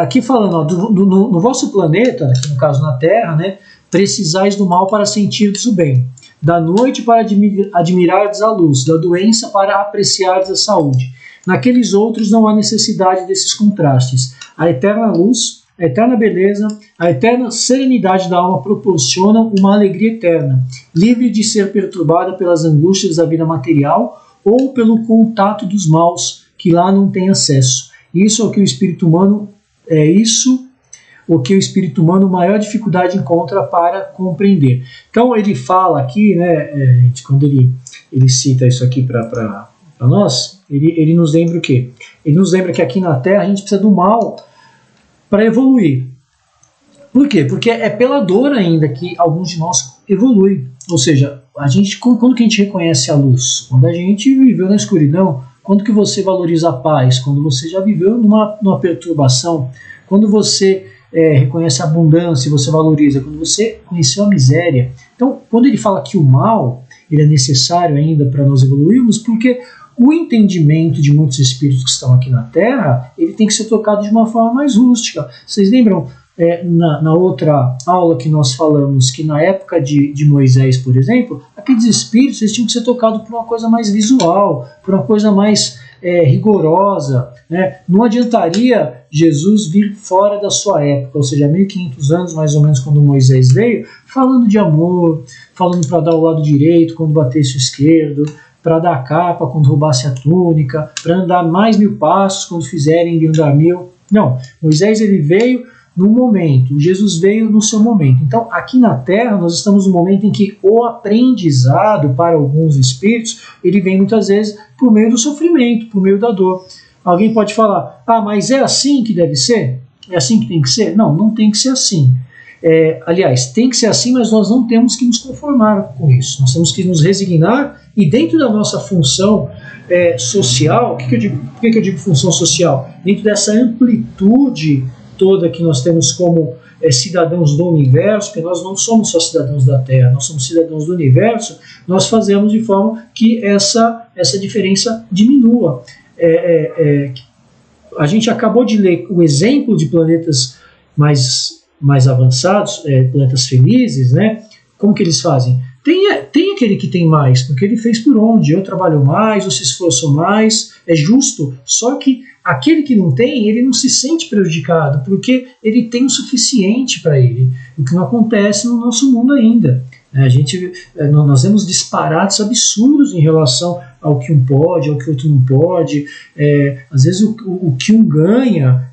Aqui falando, no vosso planeta, aqui no caso na Terra, né? Precisais do mal para sentirdes o bem, da noite para admirardes a luz, da doença para apreciardes a saúde. Naqueles outros não há necessidade desses contrastes. A eterna luz, a eterna beleza, a eterna serenidade da alma proporcionam uma alegria eterna, livre de ser perturbada pelas angústias da vida material ou pelo contato dos maus que lá não tem acesso. Isso é o que o espírito humano maior dificuldade encontra para compreender. Então ele fala aqui, né, quando ele cita isso aqui para nós, ele nos lembra o quê? Ele nos lembra que aqui na Terra a gente precisa do mal para evoluir. Por quê? Porque é pela dor ainda que alguns de nós evoluem. Ou seja, quando que a gente reconhece a luz? Quando a gente viveu na escuridão. Quando que você valoriza a paz? Quando você já viveu numa perturbação. Quando você reconhece a abundância e você valoriza. Quando você conheceu a miséria. Então, quando ele fala que o mal ele é necessário ainda para nós evoluirmos, porque o entendimento de muitos espíritos que estão aqui na Terra, ele tem que ser tocado de uma forma mais rústica. Vocês lembram na outra aula que nós falamos que na época de Moisés, por exemplo, aqueles espíritos eles tinham que ser tocados por uma coisa mais visual, por uma coisa mais rigorosa, né? Não adiantaria Jesus vir fora da sua época, ou seja, 1500 anos mais ou menos quando Moisés veio, falando de amor, falando para dar o lado direito quando batesse o esquerdo, para dar a capa quando roubasse a túnica, para andar mais 1000 passos quando fizerem de andar 1000. Não, Moisés ele veio no momento, Jesus veio no seu momento. Então, aqui na Terra, nós estamos no momento em que o aprendizado para alguns espíritos, ele vem muitas vezes por meio do sofrimento, por meio da dor. Alguém pode falar, mas é assim que deve ser? É assim que tem que ser? Não, não tem que ser assim. Aliás, tem que ser assim, mas nós não temos que nos conformar com isso. Nós temos que nos resignar e dentro da nossa função social, por que eu digo função social? Dentro dessa amplitude toda que nós temos como cidadãos do universo, porque nós não somos só cidadãos da Terra, nós somos cidadãos do universo, nós fazemos de forma que essa diferença diminua. A gente acabou de ler o exemplo de planetas mais avançados, planetas felizes, né? Como que eles fazem? Tem aquele que tem mais, porque ele fez por onde? Eu trabalho mais, eu se esforço mais, é justo. Só que aquele que não tem, ele não se sente prejudicado, porque ele tem o suficiente para ele, o que não acontece no nosso mundo ainda. Nós vemos disparates absurdos em relação ao que um pode, ao que o outro não pode. Às vezes o que um ganha,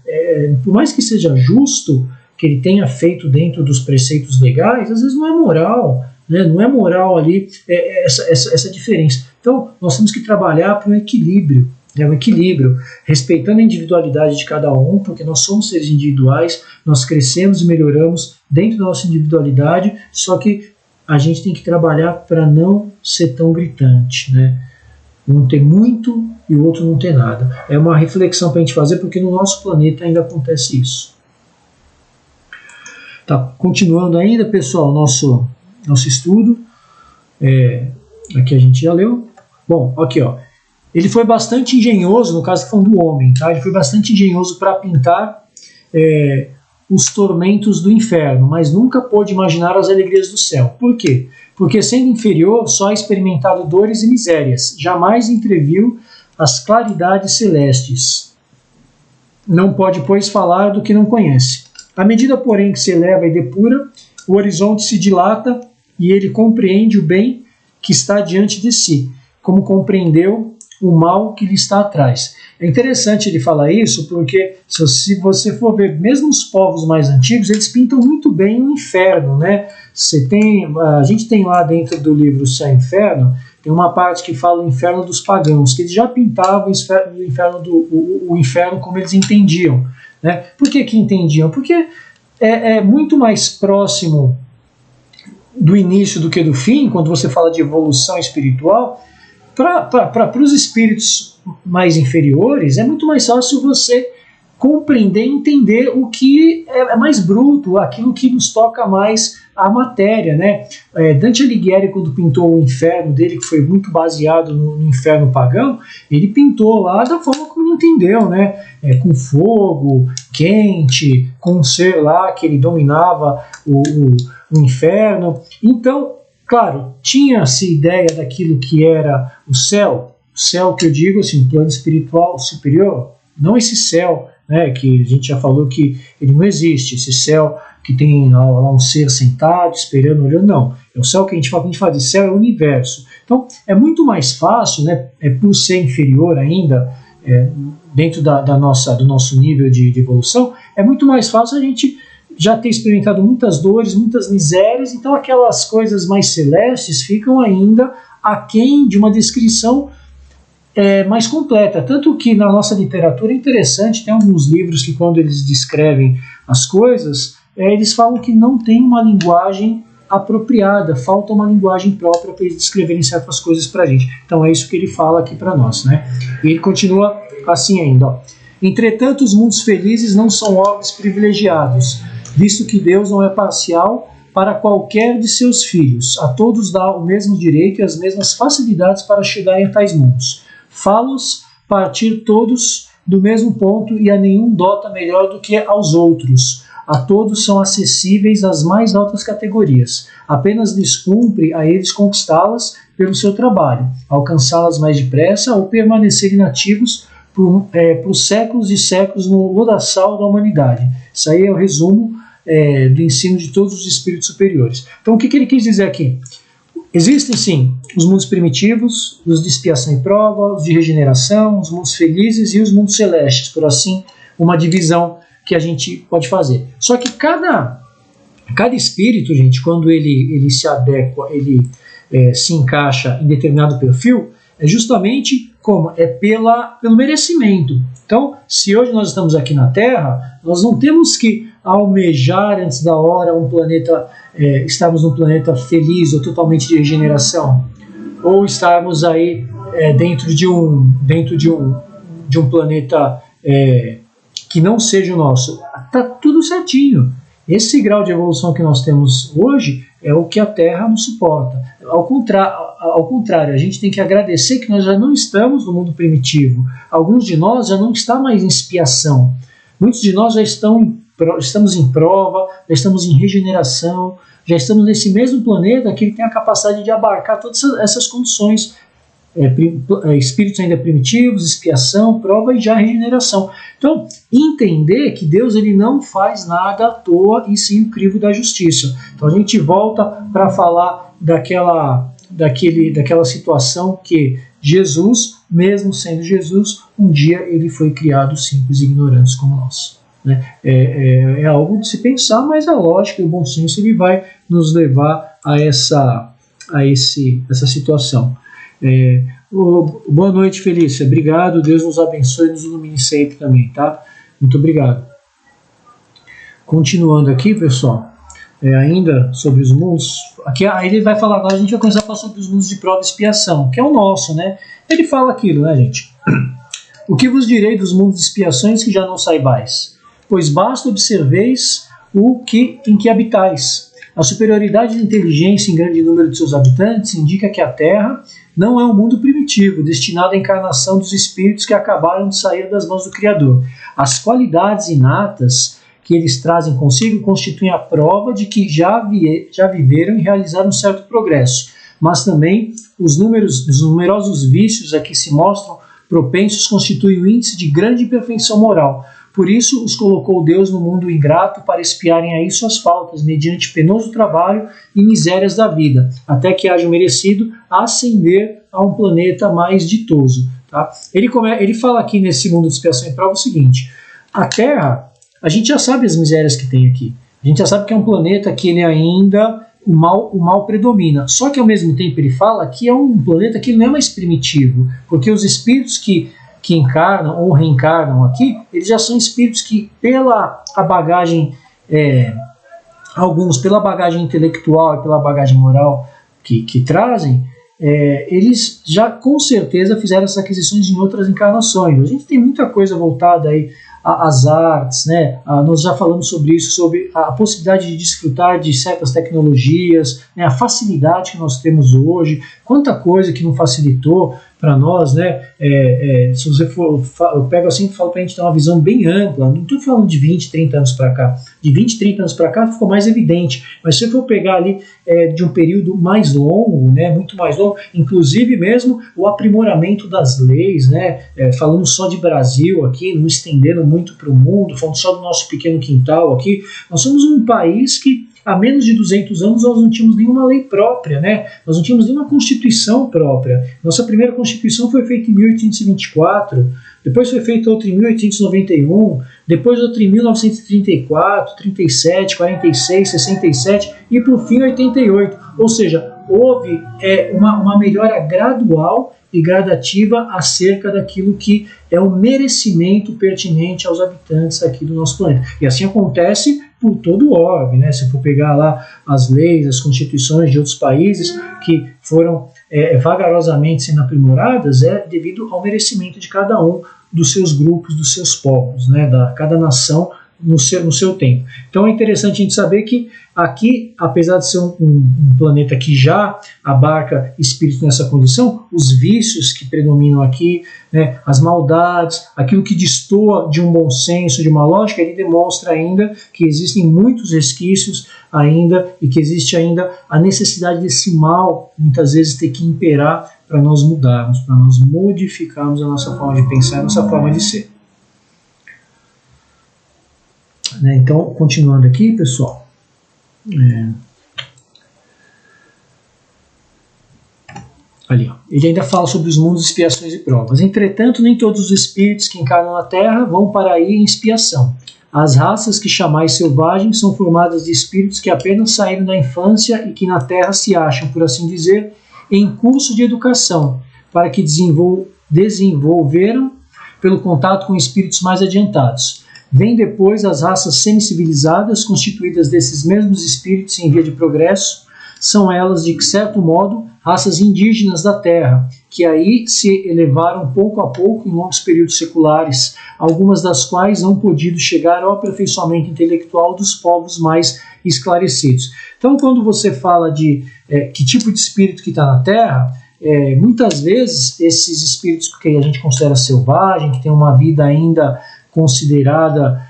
por mais que seja justo, que ele tenha feito dentro dos preceitos legais, às vezes não é moral. Não é moral ali essa diferença. Então, nós temos que trabalhar para um equilíbrio, respeitando a individualidade de cada um, porque nós somos seres individuais, nós crescemos e melhoramos dentro da nossa individualidade, só que a gente tem que trabalhar para não ser tão gritante, né? Um ter muito e o outro não ter nada. É uma reflexão para a gente fazer, porque no nosso planeta ainda acontece isso. Tá, continuando ainda, pessoal, nosso estudo, aqui a gente já leu. Bom, aqui ó, ele foi bastante engenhoso, no caso falando do homem, tá? Ele foi bastante engenhoso para pintar os tormentos do inferno, mas nunca pôde imaginar as alegrias do céu. Por quê? Porque sendo inferior, só ha experimentado dores e misérias, jamais entreviu as claridades celestes. Não pode, pois, falar do que não conhece. À medida, porém, que se eleva e depura, o horizonte se dilata e ele compreende o bem que está diante de si, como compreendeu o mal que lhe está atrás. É interessante ele falar isso, porque se você for ver, mesmo os povos mais antigos, eles pintam muito bem o inferno, né? A gente tem lá dentro do livro Céu e Inferno, tem uma parte que fala o inferno dos pagãos, que eles já pintavam o inferno como eles entendiam. Né? Por que entendiam? Porque é muito mais próximo do início do que do fim, quando você fala de evolução espiritual. Para os espíritos mais inferiores, é muito mais fácil você compreender e entender o que é mais bruto, aquilo que nos toca mais a matéria, né? Dante Alighieri, quando pintou o inferno dele, que foi muito baseado no inferno pagão, ele pintou lá da forma como ele entendeu, né? Com fogo, quente, com um ser lá que ele dominava o inferno. Então, claro, tinha-se ideia daquilo que era o céu que eu digo assim, um plano espiritual superior, não esse céu, né, que a gente já falou que ele não existe, esse céu que tem lá um ser sentado, esperando, olhando, não. É o céu que a gente fala de céu, é o universo. Então, é muito mais fácil, né, por ser inferior ainda, dentro do nosso nível de evolução, é muito mais fácil a gente já ter experimentado muitas dores, muitas misérias, então aquelas coisas mais celestes ficam ainda aquém de uma descrição mais completa. Tanto que na nossa literatura é interessante, tem alguns livros que quando eles descrevem as coisas, eles falam que não tem uma linguagem apropriada, falta uma linguagem própria para eles descreverem certas coisas para a gente. Então é isso que ele fala aqui para nós, né? E ele continua assim ainda, ó. Entretanto, os mundos felizes não são orbes privilegiados, visto que Deus não é parcial para qualquer de seus filhos. A todos dá o mesmo direito e as mesmas facilidades para chegarem a tais mundos. Fá-los partir todos do mesmo ponto e a nenhum dota melhor do que aos outros. A todos são acessíveis as mais altas categorias. Apenas lhes cumpre a eles conquistá-las pelo seu trabalho, alcançá-las mais depressa ou permanecerem nativos por séculos e séculos no lodaçal da humanidade. Isso aí é o resumo do ensino de todos os espíritos superiores. Então, o que ele quis dizer aqui? Existem, sim, os mundos primitivos, os de expiação e prova, os de regeneração, os mundos felizes e os mundos celestes, por assim, uma divisão que a gente pode fazer. Só que cada espírito, gente, quando ele se adequa, ele se encaixa em determinado perfil, é justamente como? Pelo merecimento. Então, se hoje nós estamos aqui na Terra, nós não temos que almejar antes da hora estarmos num planeta feliz ou totalmente de regeneração, ou estarmos aí dentro de um planeta que não seja o nosso. Tá tudo certinho. Esse grau de evolução que nós temos hoje é o que a Terra não suporta. Ao contrário, a gente tem que agradecer que nós já não estamos no mundo primitivo. Alguns de nós já não estão mais em expiação. Muitos de nós já estamos em prova, já estamos em regeneração, já estamos nesse mesmo planeta que ele tem a capacidade de abarcar todas essas condições. Espíritos ainda primitivos, expiação, prova e já regeneração. Então, entender que Deus ele não faz nada à toa e sim o crivo da justiça. Então a gente volta para falar daquela situação que Jesus, mesmo sendo Jesus, um dia ele foi criado simples e ignorantes como nós. Né? É algo de se pensar, mas a lógica e o bom senso ele vai nos levar a essa situação. Boa noite, Felícia. Obrigado. Deus nos abençoe e nos ilumine sempre também, tá? Muito obrigado. Continuando aqui, pessoal, ainda sobre os mundos. Aqui aí ele vai falar agora, a gente vai começar a falar sobre os mundos de prova e expiação, que é o nosso, né? Ele fala aquilo, né, gente? O que vos direi dos mundos de expiações que já não saibais? Pois basta observeis em que habitais. A superioridade de inteligência em grande número de seus habitantes indica que a Terra não é um mundo primitivo, destinado à encarnação dos espíritos que acabaram de sair das mãos do Criador. As qualidades inatas que eles trazem consigo constituem a prova de que já viveram e realizaram um certo progresso, mas também os numerosos vícios a que se mostram propensos constituem o índice de grande imperfeição moral. Por isso os colocou Deus no mundo ingrato para expiarem aí suas faltas, mediante penoso trabalho e misérias da vida, até que hajam merecido ascender a um planeta mais ditoso. Tá? Ele fala aqui nesse mundo de expiação e prova o seguinte: a Terra, a gente já sabe as misérias que tem aqui. A gente já sabe que é um planeta que ele ainda, o mal predomina. Só que ao mesmo tempo ele fala que é um planeta que não é mais primitivo, porque os espíritos que encarnam ou reencarnam aqui, eles já são espíritos que, pela bagagem, alguns pela bagagem intelectual e pela bagagem moral que trazem, eles já com certeza fizeram essas aquisições em outras encarnações. A gente tem muita coisa voltada aí às artes, né? Nós já falamos sobre isso, sobre a possibilidade de desfrutar de certas tecnologias, né? A facilidade que nós temos hoje, quanta coisa que não facilitou para nós, né? Se você eu pego assim e falo para a gente ter uma visão bem ampla, não estou falando de 20, 30 anos para cá, de 20, 30 anos para cá ficou mais evidente, mas se você for pegar ali de um período mais longo, né? Muito mais longo, inclusive mesmo o aprimoramento das leis, né? Falando só de Brasil aqui, não estendendo muito para o mundo, falando só do nosso pequeno quintal aqui, nós somos um país que há menos de 200 anos nós não tínhamos nenhuma lei própria, né? Nós não tínhamos nenhuma constituição própria. Nossa primeira constituição foi feita em 1824, depois foi feita outra em 1891, depois outra em 1934, 37, 46, 67 e por fim 88. Ou seja, houve uma melhora gradual e gradativa acerca daquilo que é o merecimento pertinente aos habitantes aqui do nosso planeta. E assim acontece por todo o orbe, né? Se for pegar lá as leis, as constituições de outros países que foram vagarosamente sendo aprimoradas, devido ao merecimento de cada um dos seus grupos, dos seus povos, né? Cada nação no seu tempo. Então é interessante a gente saber que aqui, apesar de ser um planeta que já abarca espíritos nessa condição, os vícios que predominam aqui, né, as maldades, aquilo que destoa de um bom senso, de uma lógica, ele demonstra ainda que existem muitos resquícios ainda e que existe ainda a necessidade desse mal, muitas vezes, ter que imperar para nós mudarmos, para nós modificarmos a nossa forma de pensar, a nossa forma de ser. Então, continuando aqui, pessoal, ali, ó, ele ainda fala sobre os mundos de expiações e provas. Entretanto, nem todos os espíritos que encarnam na Terra vão para aí em expiação. As raças que chamais selvagens são formadas de espíritos que apenas saíram da infância e que na Terra se acham, por assim dizer, em curso de educação, para que desenvolveram pelo contato com espíritos mais adiantados. Vêm depois as raças semicivilizadas, constituídas desses mesmos espíritos em via de progresso. São elas, de certo modo, raças indígenas da Terra, que aí se elevaram pouco a pouco em longos períodos seculares, algumas das quais não podido chegar ao aperfeiçoamento intelectual dos povos mais esclarecidos. Então, quando você fala de que tipo de espírito que está na Terra, muitas vezes esses espíritos que a gente considera selvagem, que tem uma vida ainda considerada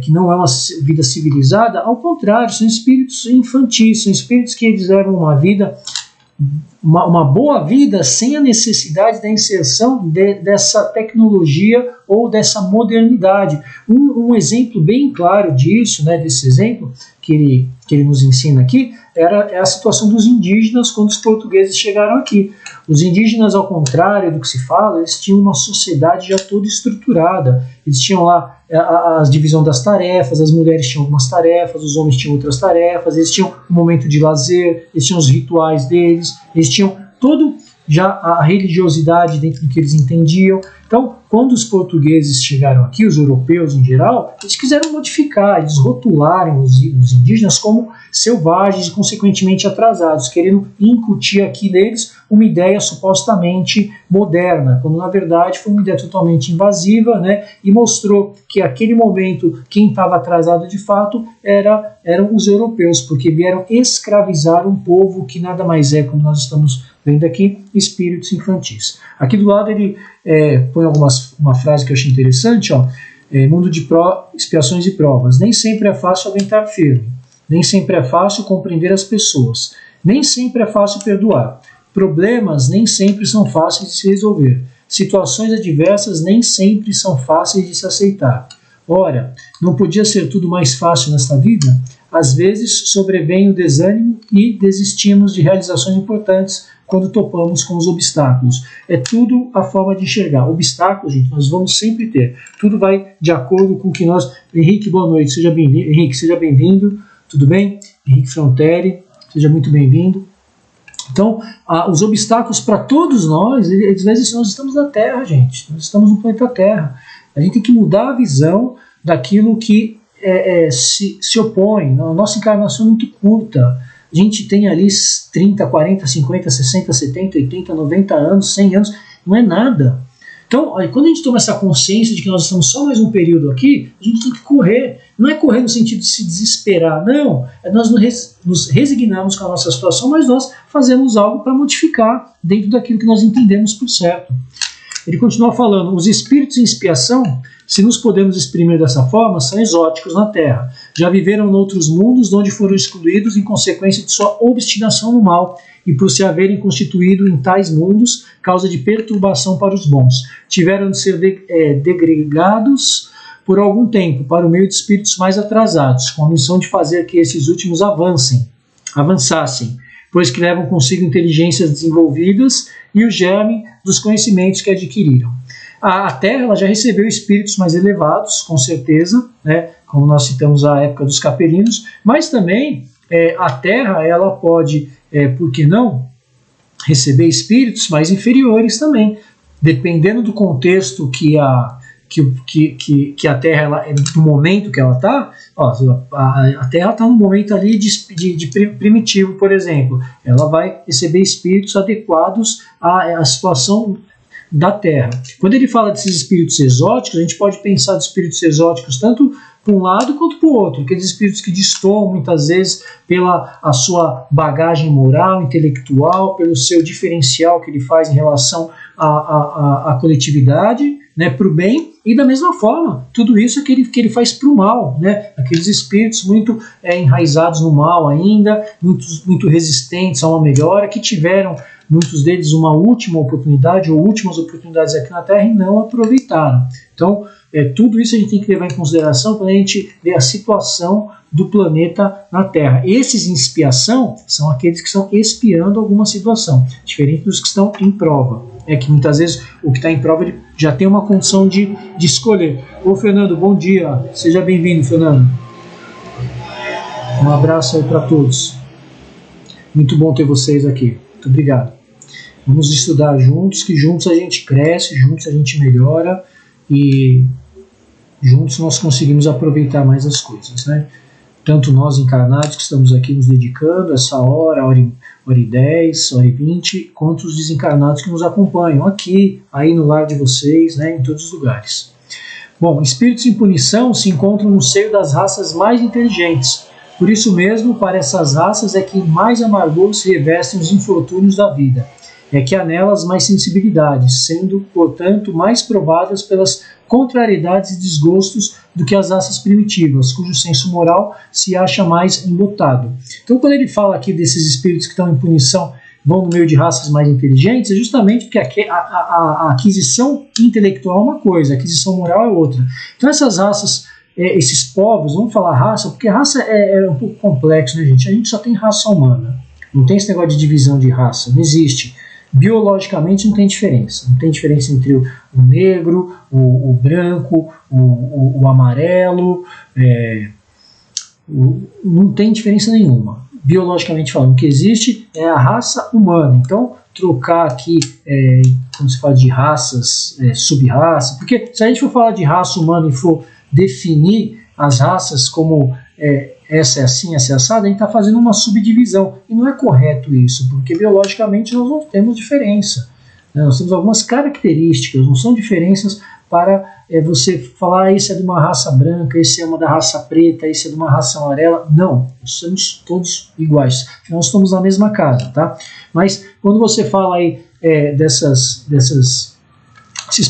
que não é uma vida civilizada, ao contrário, são espíritos infantis, são espíritos que eles levam uma vida, uma boa vida, sem a necessidade da inserção dessa tecnologia ou dessa modernidade. Um exemplo bem claro disso, né, desse exemplo que ele nos ensina aqui, é a situação dos indígenas quando os portugueses chegaram aqui. Os indígenas, ao contrário do que se fala, eles tinham uma sociedade já toda estruturada. Eles tinham lá a divisão das tarefas, as mulheres tinham algumas tarefas, os homens tinham outras tarefas, eles tinham um momento de lazer, eles tinham os rituais deles, eles tinham todo já a religiosidade dentro do que eles entendiam. Então, quando os portugueses chegaram aqui, os europeus em geral, eles quiseram modificar, eles rotularam os indígenas como selvagens e, consequentemente, atrasados, querendo incutir aqui neles uma ideia supostamente moderna, quando, na verdade, foi uma ideia totalmente invasiva, né, e mostrou que, naquele momento, quem estava atrasado de fato eram os europeus, porque vieram escravizar um povo que nada mais é, como nós estamos vendo aqui, espíritos infantis. Aqui do lado ele põe uma frase que eu achei interessante, ó, mundo de expiações e provas. Nem sempre é fácil aguentar firme, nem sempre é fácil compreender as pessoas, nem sempre é fácil perdoar. Problemas nem sempre são fáceis de se resolver. Situações adversas nem sempre são fáceis de se aceitar. Ora, não podia ser tudo mais fácil nesta vida? Às vezes sobrevém o desânimo e desistimos de realizações importantes quando topamos com os obstáculos. É tudo a forma de enxergar. Obstáculos, gente, nós vamos sempre ter. Tudo vai de acordo com o que nós... Henrique, boa noite. Henrique, seja bem-vindo. Tudo bem? Henrique Fronteri, seja muito bem-vindo. Então, os obstáculos para todos nós, às vezes nós estamos na Terra, gente. Nós estamos no planeta Terra. A gente tem que mudar a visão daquilo que se opõe. A nossa encarnação é muito curta. A gente tem ali 30, 40, 50, 60, 70, 80, 90 anos, 100 anos, não é nada. Então, quando a gente toma essa consciência de que nós estamos só mais um período aqui, a gente tem que correr. Não é correr no sentido de se desesperar, não. Nós nos resignamos com a nossa situação, mas nós fazemos algo para modificar dentro daquilo que nós entendemos por certo. Ele continua falando, os espíritos em expiação, se nos podemos exprimir dessa forma, são exóticos na Terra. Já viveram em outros mundos, onde foram excluídos em consequência de sua obstinação no mal, e por se haverem constituído em tais mundos, causa de perturbação para os bons. Tiveram de ser degregados por algum tempo para o meio de espíritos mais atrasados, com a missão de fazer que esses últimos avançassem, pois que levam consigo inteligências desenvolvidas e o germe dos conhecimentos que adquiriram. A Terra ela já recebeu espíritos mais elevados, com certeza, né, como nós citamos a época dos capelinos, mas também a Terra ela pode, por que não, receber espíritos mais inferiores também, dependendo do contexto que a Terra, no momento que ela está, a Terra está no momento ali de primitivo, por exemplo, ela vai receber espíritos adequados à situação da Terra. Quando ele fala desses espíritos exóticos, a gente pode pensar de espíritos exóticos tanto para um lado quanto para o outro, aqueles espíritos que destoam muitas vezes pela a sua bagagem moral, intelectual, pelo seu diferencial que ele faz em relação à coletividade, né, para o bem, e da mesma forma, tudo isso é que ele faz para o mal, né, aqueles espíritos muito enraizados no mal ainda, muito resistentes a uma melhora, que tiveram, muitos deles, uma última oportunidade ou últimas oportunidades aqui na Terra e não aproveitaram. Então, tudo isso a gente tem que levar em consideração quando a gente vê a situação do planeta na Terra. Esses em expiação são aqueles que estão expiando alguma situação, diferente dos que estão em prova. Que muitas vezes o que está em prova ele já tem uma condição de escolher. Ô Fernando, bom dia, seja bem-vindo, Fernando. Um abraço aí para todos. Muito bom ter vocês aqui. Muito obrigado. Vamos estudar juntos, que juntos a gente cresce, juntos a gente melhora e juntos nós conseguimos aproveitar mais as coisas, né? tanto nós encarnados que estamos aqui nos dedicando essa hora e 10, hora e 20, quanto os desencarnados que nos acompanham aqui, aí no lar de vocês, né, em todos os lugares. Bom, espíritos em punição se encontram no seio das raças mais inteligentes. Por isso mesmo, para essas raças é que mais amargor se revestem os infortúnios da vida. É que há nelas mais sensibilidades, sendo, portanto, mais provadas pelas contrariedades e desgostos do que as raças primitivas, cujo senso moral se acha mais embotado. Então, quando ele fala aqui desses espíritos que estão em punição, vão no meio de raças mais inteligentes, é justamente porque a aquisição intelectual é uma coisa, a aquisição moral é outra. Então, essas raças, esses povos, vamos falar raça, porque raça é um pouco complexo, né, gente? A gente só tem raça humana, não tem esse negócio de divisão de raça, não existe. Biologicamente não tem diferença. Não tem diferença entre o negro, o branco, o amarelo. Não tem diferença nenhuma. Biologicamente falando, o que existe é a raça humana. Então, trocar aqui, quando se fala de raças, sub-raça, porque se a gente for falar de raça humana e for definir as raças como essa é assim, essa é assada, a gente está fazendo uma subdivisão. E não é correto isso, porque biologicamente nós não temos diferença. Né? Nós temos algumas características, não são diferenças para você falar esse é de uma raça branca, esse é uma da raça preta, esse é de uma raça amarela. Não, nós somos todos iguais. Nós estamos na mesma casa, tá? Mas quando você fala aí desses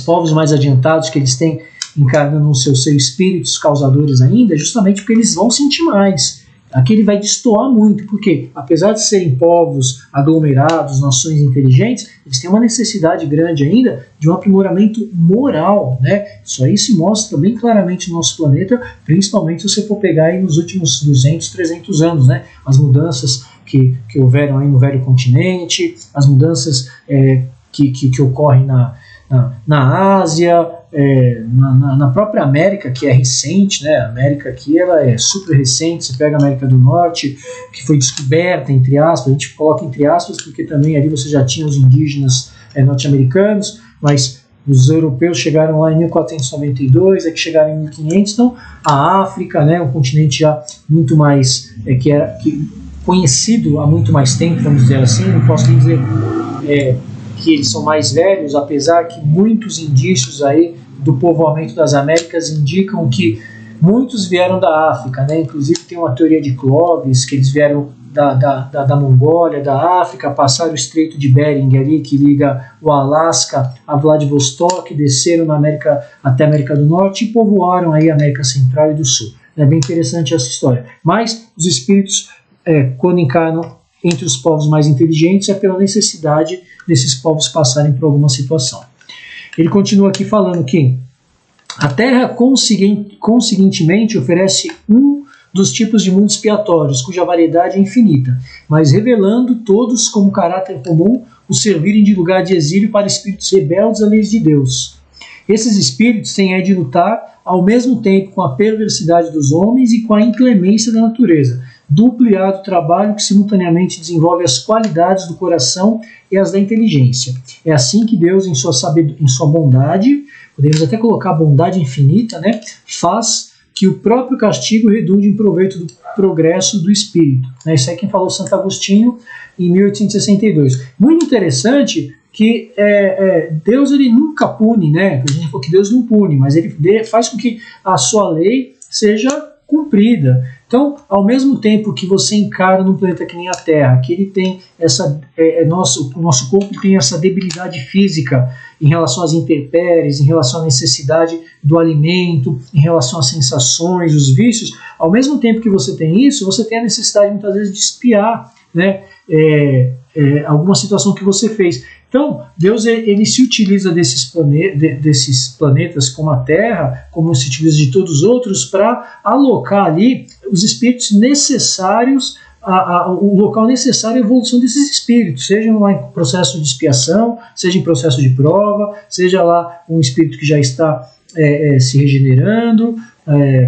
povos mais adiantados, que eles têm encarnando no seu seio espíritos causadores ainda, justamente porque eles vão sentir mais. Aqui ele vai destoar muito, porque apesar de serem povos aglomerados, nações inteligentes, eles têm uma necessidade grande ainda de um aprimoramento moral, né? Isso aí se mostra bem claramente no nosso planeta, principalmente se você for pegar aí nos últimos 200, 300 anos, né? As mudanças que houveram aí no velho continente, as mudanças que ocorrem na Ásia, na própria América, que é recente, né? A América aqui ela é super recente. Você pega a América do Norte, que foi descoberta, entre aspas, a gente coloca entre aspas, porque também ali você já tinha os indígenas norte-americanos, mas os europeus chegaram lá em 1492, é que chegaram em 1500, então a África, né, um continente já muito mais, conhecido há muito mais tempo, vamos dizer assim, não posso nem dizer que eles são mais velhos, apesar que muitos indícios aí do povoamento das Américas indicam que muitos vieram da África, né? Inclusive tem uma teoria de Clovis, que eles vieram da Mongólia, da África, passaram o Estreito de Bering ali, que liga o Alasca a Vladivostok, desceram até a América do Norte e povoaram aí a América Central e do Sul. É bem interessante essa história. Mas os espíritos, quando encarnam entre os povos mais inteligentes, é pela necessidade desses povos passarem por alguma situação. Ele continua aqui falando que a Terra, conseguintemente, oferece um dos tipos de mundos expiatórios, cuja variedade é infinita, mas revelando todos como caráter comum o servirem de lugar de exílio para espíritos rebeldes à lei de Deus. Esses espíritos têm a de lutar ao mesmo tempo com a perversidade dos homens e com a inclemência da natureza, duplo e árduo trabalho que simultaneamente desenvolve as qualidades do coração e as da inteligência. É assim que Deus, em sua bondade, podemos até colocar bondade infinita, né, faz que o próprio castigo redunde em proveito do progresso do espírito. Isso é quem falou Santo Agostinho em 1862. Muito interessante que Deus ele nunca pune, né? A gente falou que Deus não pune, mas ele faz com que a sua lei seja cumprida. Então, ao mesmo tempo que você encara num planeta que nem a Terra, que ele tem o nosso corpo tem essa debilidade física em relação às intempéries, em relação à necessidade do alimento, em relação às sensações, os vícios, ao mesmo tempo que você tem isso, você tem a necessidade muitas vezes de espiar, né, alguma situação que você fez. Então, Deus ele se utiliza desses planetas como a Terra, como se utiliza de todos os outros, para alocar ali os espíritos necessários, o local necessário à evolução desses espíritos, seja lá em processo de expiação, seja em processo de prova, seja lá um espírito que já está se regenerando,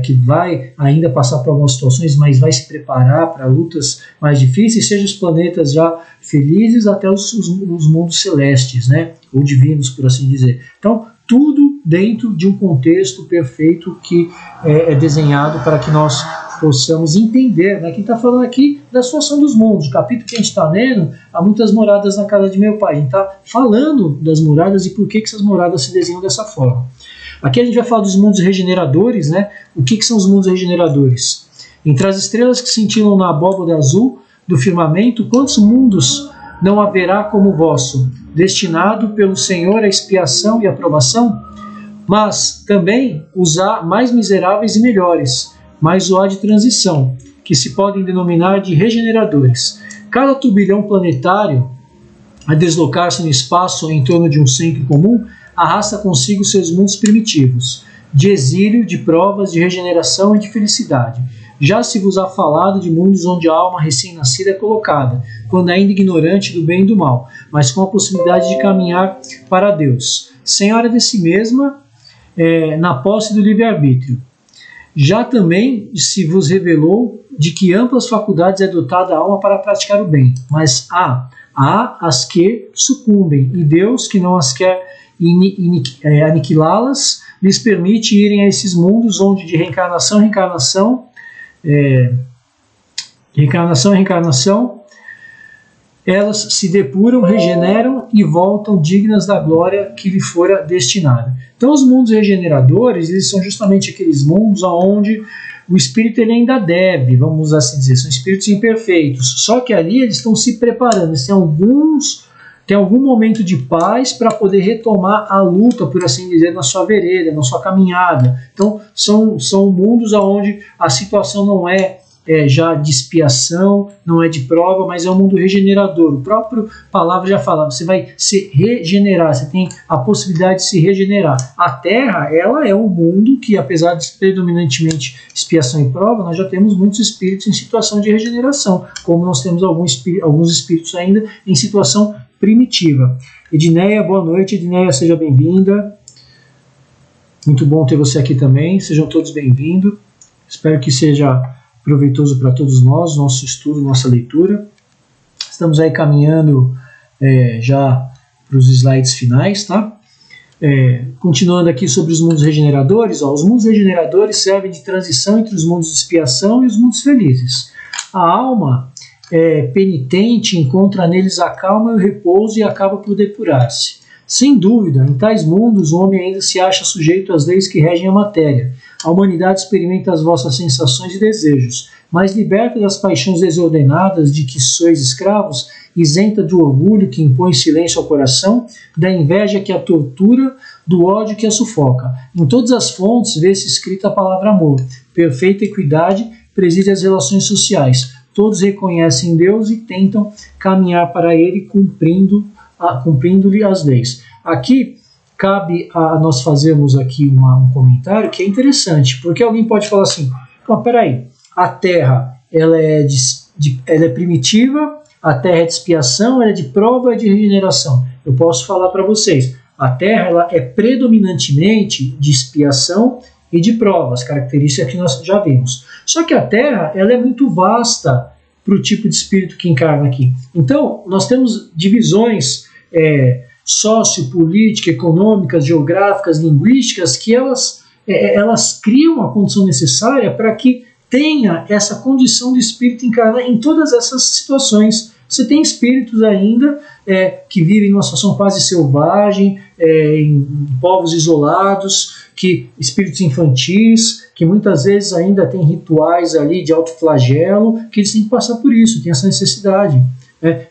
que vai ainda passar por algumas situações, mas vai se preparar para lutas mais difíceis, seja os planetas já felizes até os mundos celestes, né, ou divinos, por assim dizer. Então, tudo dentro de um contexto perfeito que é desenhado para que nós possamos entender, né? Quem está falando aqui da situação dos mundos, o capítulo que a gente está lendo, há muitas moradas na casa de meu pai. A gente está falando das moradas e por que essas moradas se desenham dessa forma. Aqui a gente vai falar dos mundos regeneradores, né? O que são os mundos regeneradores? Entre as estrelas que cintilam na abóbora azul do firmamento, quantos mundos não haverá como o vosso, destinado pelo Senhor à expiação e aprovação? Mas também os há mais miseráveis e melhores, mas o há de transição, que se podem denominar de regeneradores. Cada turbilhão planetário, a deslocar-se no espaço em torno de um centro comum, arrasta consigo seus mundos primitivos, de exílio, de provas, de regeneração e de felicidade. Já se vos há falado de mundos onde a alma recém-nascida é colocada, quando ainda ignorante do bem e do mal, mas com a possibilidade de caminhar para Deus, senhora de si mesma, na posse do livre-arbítrio. Já também se vos revelou de que amplas faculdades é dotada a alma para praticar o bem, mas há as que sucumbem, e Deus, que não as quer aniquilá-las, lhes permite irem a esses mundos onde de reencarnação em reencarnação, elas se depuram, regeneram e voltam dignas da glória que lhe fora destinada. Então os mundos regeneradores, eles são justamente aqueles mundos onde o espírito ele ainda deve, vamos assim dizer, são espíritos imperfeitos, só que ali eles estão se preparando, eles têm algum momento de paz para poder retomar a luta, por assim dizer, na sua vereda, na sua caminhada. Então são mundos onde a situação não é já de expiação, não é de prova, mas é um mundo regenerador. O próprio palavra já fala, você vai se regenerar, você tem a possibilidade de se regenerar. A Terra, ela é um mundo que, apesar de predominantemente expiação e prova, nós já temos muitos espíritos em situação de regeneração, como nós temos alguns espíritos ainda em situação primitiva. Edneia, boa noite. Edneia, seja bem-vinda. Muito bom ter você aqui também. Sejam todos bem-vindos. Espero que seja proveitoso para todos nós, nosso estudo, nossa leitura. Estamos aí caminhando já para os slides finais, tá? Continuando aqui sobre os mundos regeneradores, os mundos regeneradores servem de transição entre os mundos de expiação e os mundos felizes. A alma penitente encontra neles a calma e o repouso e acaba por depurar-se. Sem dúvida, em tais mundos o homem ainda se acha sujeito às leis que regem a matéria. A humanidade experimenta as vossas sensações e desejos, mas liberta das paixões desordenadas de que sois escravos, isenta do orgulho que impõe silêncio ao coração, da inveja que a tortura, do ódio que a sufoca. Em todas as fontes vê-se escrita a palavra amor. Perfeita equidade preside as relações sociais. Todos reconhecem Deus e tentam caminhar para Ele cumprindo-lhe as leis. Aqui cabe a nós fazermos aqui um comentário que é interessante, porque alguém pode falar assim, peraí, a Terra ela é primitiva, a Terra é de expiação, ela é de prova e de regeneração. Eu posso falar para vocês, a Terra ela é predominantemente de expiação e de provas, características que nós já vimos. Só que a Terra ela é muito vasta para o tipo de espírito que encarna aqui. Então, nós temos divisões sociopolíticas, econômicas, geográficas, linguísticas, que elas criam a condição necessária para que tenha essa condição de espírito encarnar em todas essas situações. Você tem espíritos ainda que vivem numa situação quase selvagem, em povos isolados, espíritos infantis, que muitas vezes ainda têm rituais ali de autoflagelo, que eles têm que passar por isso, tem essa necessidade.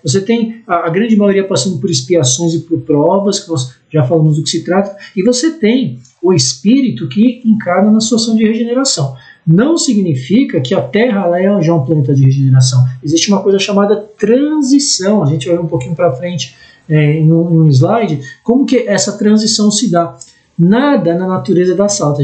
Você tem a grande maioria passando por expiações e por provas, que nós já falamos do que se trata, e você tem o espírito que encarna na situação de regeneração. Não significa que a Terra ela é já um planeta de regeneração. Existe uma coisa chamada transição. A gente vai ver um pouquinho para frente em um slide como que essa transição se dá. Nada na natureza dá salto. A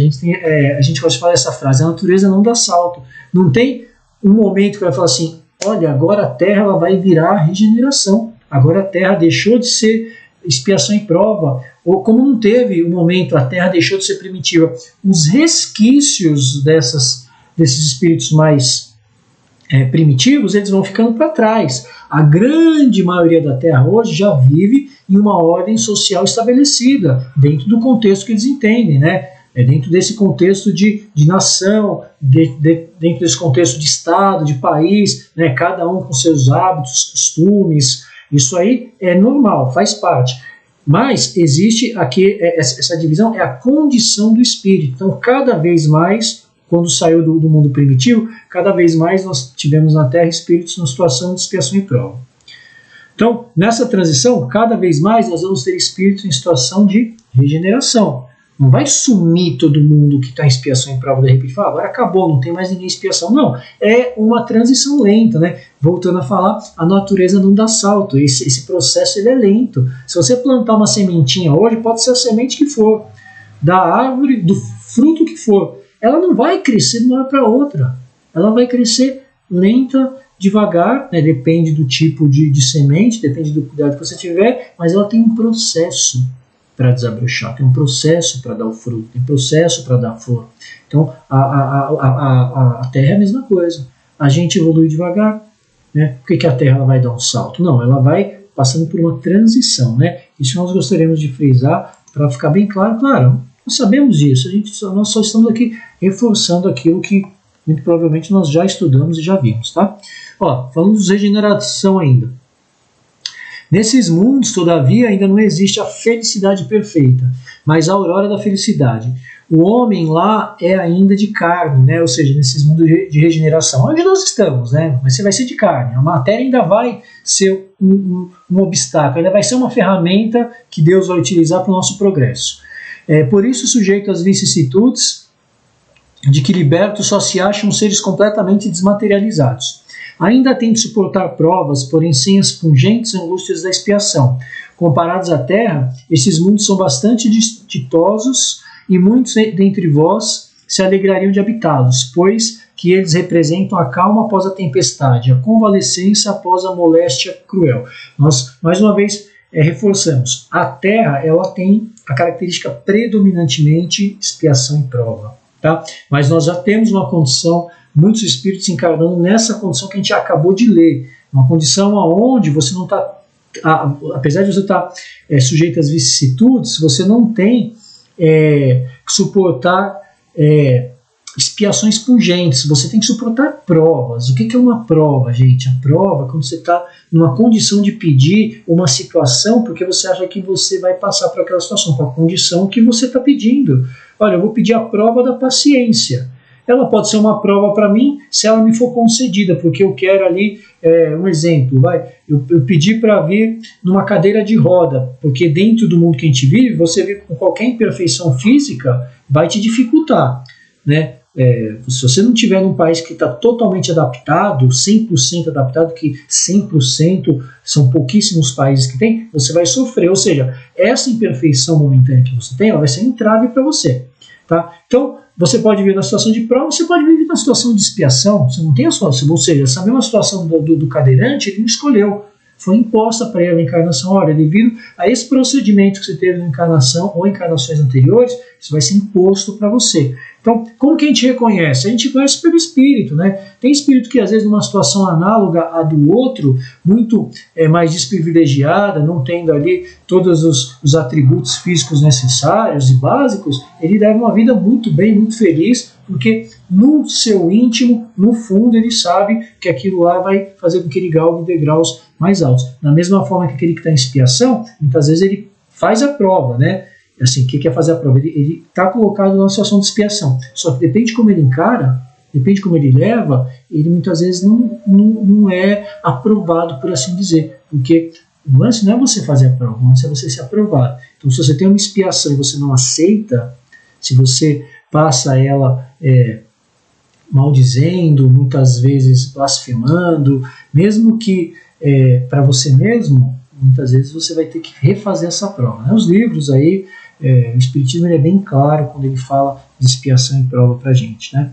gente pode falar essa frase: a natureza não dá salto. Não tem um momento que vai falar assim: olha, agora a Terra ela vai virar regeneração. Agora a Terra deixou de ser expiação e prova. Ou como não teve um momento, a Terra deixou de ser primitiva. Os resquícios desses espíritos mais primitivos, eles vão ficando para trás. A grande maioria da Terra hoje já vive em uma ordem social estabelecida, dentro do contexto que eles entendem, né? dentro desse contexto de nação, dentro desse contexto de Estado, de país, né, cada um com seus hábitos, costumes, isso aí é normal, faz parte. Mas existe aqui, essa divisão é a condição do espírito. Então, cada vez mais, quando saiu do mundo primitivo, cada vez mais nós tivemos na Terra espíritos na situação de expiação e prova. Então, nessa transição, cada vez mais nós vamos ter espíritos em situação de regeneração. Não vai sumir todo mundo que está em expiação e prova de repente, fala, agora acabou, não tem mais ninguém em expiação. Não, é uma transição lenta, né? Voltando a falar, a natureza não dá salto, esse processo ele é lento. Se você plantar uma sementinha hoje, pode ser a semente que for, da árvore, do fruto que for, ela não vai crescer de uma hora para outra. Ela vai crescer lenta, devagar, né? Depende do tipo de semente, depende do cuidado que você tiver, mas ela tem um processo para desabrochar, tem um processo para dar o fruto, tem um processo para dar a flor. Então, a Terra é a mesma coisa. A gente evolui devagar. Né? Por que a Terra vai dar um salto? Não, ela vai passando por uma transição. Né? Isso nós gostaríamos de frisar para ficar bem claro. Claro, nós sabemos disso, nós só estamos aqui reforçando aquilo que muito provavelmente nós já estudamos e já vimos. Tá? Ó, falando de regeneração ainda. Nesses mundos, todavia, ainda não existe a felicidade perfeita, mas a aurora da felicidade. O homem lá é ainda de carne, né? Ou seja, nesses mundos de regeneração. Onde nós estamos, né? Mas você vai ser de carne. A matéria ainda vai ser um obstáculo, ainda vai ser uma ferramenta que Deus vai utilizar para o nosso progresso. Por isso, sujeito às vicissitudes de que libertos só se acham seres completamente desmaterializados. Ainda tem de suportar provas, porém sem as pungentes angústias da expiação. Comparados à Terra, esses mundos são bastante ditosos e muitos dentre vós se alegrariam de habitá-los, pois que eles representam a calma após a tempestade, a convalescença após a moléstia cruel. Nós, mais uma vez, reforçamos, a Terra ela tem a característica predominantemente expiação e prova. Tá? Mas nós já temos uma condição, muitos espíritos encarnando nessa condição que a gente acabou de ler, uma condição onde você não está, apesar de você estar sujeito às vicissitudes, você não tem que suportar expiações pungentes, você tem que suportar provas. O que é uma prova, gente? A prova é quando você está numa condição de pedir uma situação porque você acha que você vai passar por aquela situação, com a condição que você está pedindo. Olha, eu vou pedir a prova da paciência. Ela pode ser uma prova para mim se ela me for concedida, porque eu quero ali, um exemplo, eu pedi para vir numa cadeira de roda, porque dentro do mundo que a gente vive, você vir com qualquer imperfeição física vai te dificultar, né? Se você não estiver num país que está totalmente adaptado, 100% adaptado, que 100% são pouquíssimos países que tem, você vai sofrer. Ou seja, essa imperfeição momentânea que você tem, ela vai ser um entrave para você. Tá? Então, você pode vir na situação de prova, você pode vir na situação de expiação, você não tem a situação, ou seja, essa mesma situação do cadeirante, ele não escolheu. Foi imposta para ele a encarnação. Olha, devido a esse procedimento que você teve na encarnação ou encarnações anteriores, isso vai ser imposto para você. Então, como que a gente reconhece? A gente conhece pelo espírito, né? Tem espírito que, às vezes, numa situação análoga à do outro, muito mais desprivilegiada, não tendo ali todos os atributos físicos necessários e básicos, ele leva uma vida muito bem, muito feliz, porque no seu íntimo, no fundo, ele sabe que aquilo lá vai fazer com que ele galgue degraus mais altos. Da mesma forma que aquele que está em expiação, muitas vezes ele faz a prova, né? Assim, o que é fazer a prova? Ele está colocado numa situação de expiação. Só que depende de como ele encara, depende de como ele leva, ele muitas vezes não é aprovado, por assim dizer. Porque o lance não é você fazer a prova, o lance é você ser aprovado. Então, se você tem uma expiação e você não aceita, se você passa ela maldizendo, muitas vezes blasfemando, mesmo que para você mesmo, muitas vezes você vai ter que refazer essa prova. Né? Os livros aí, o Espiritismo ele é bem claro quando ele fala de expiação e prova para a gente. Né?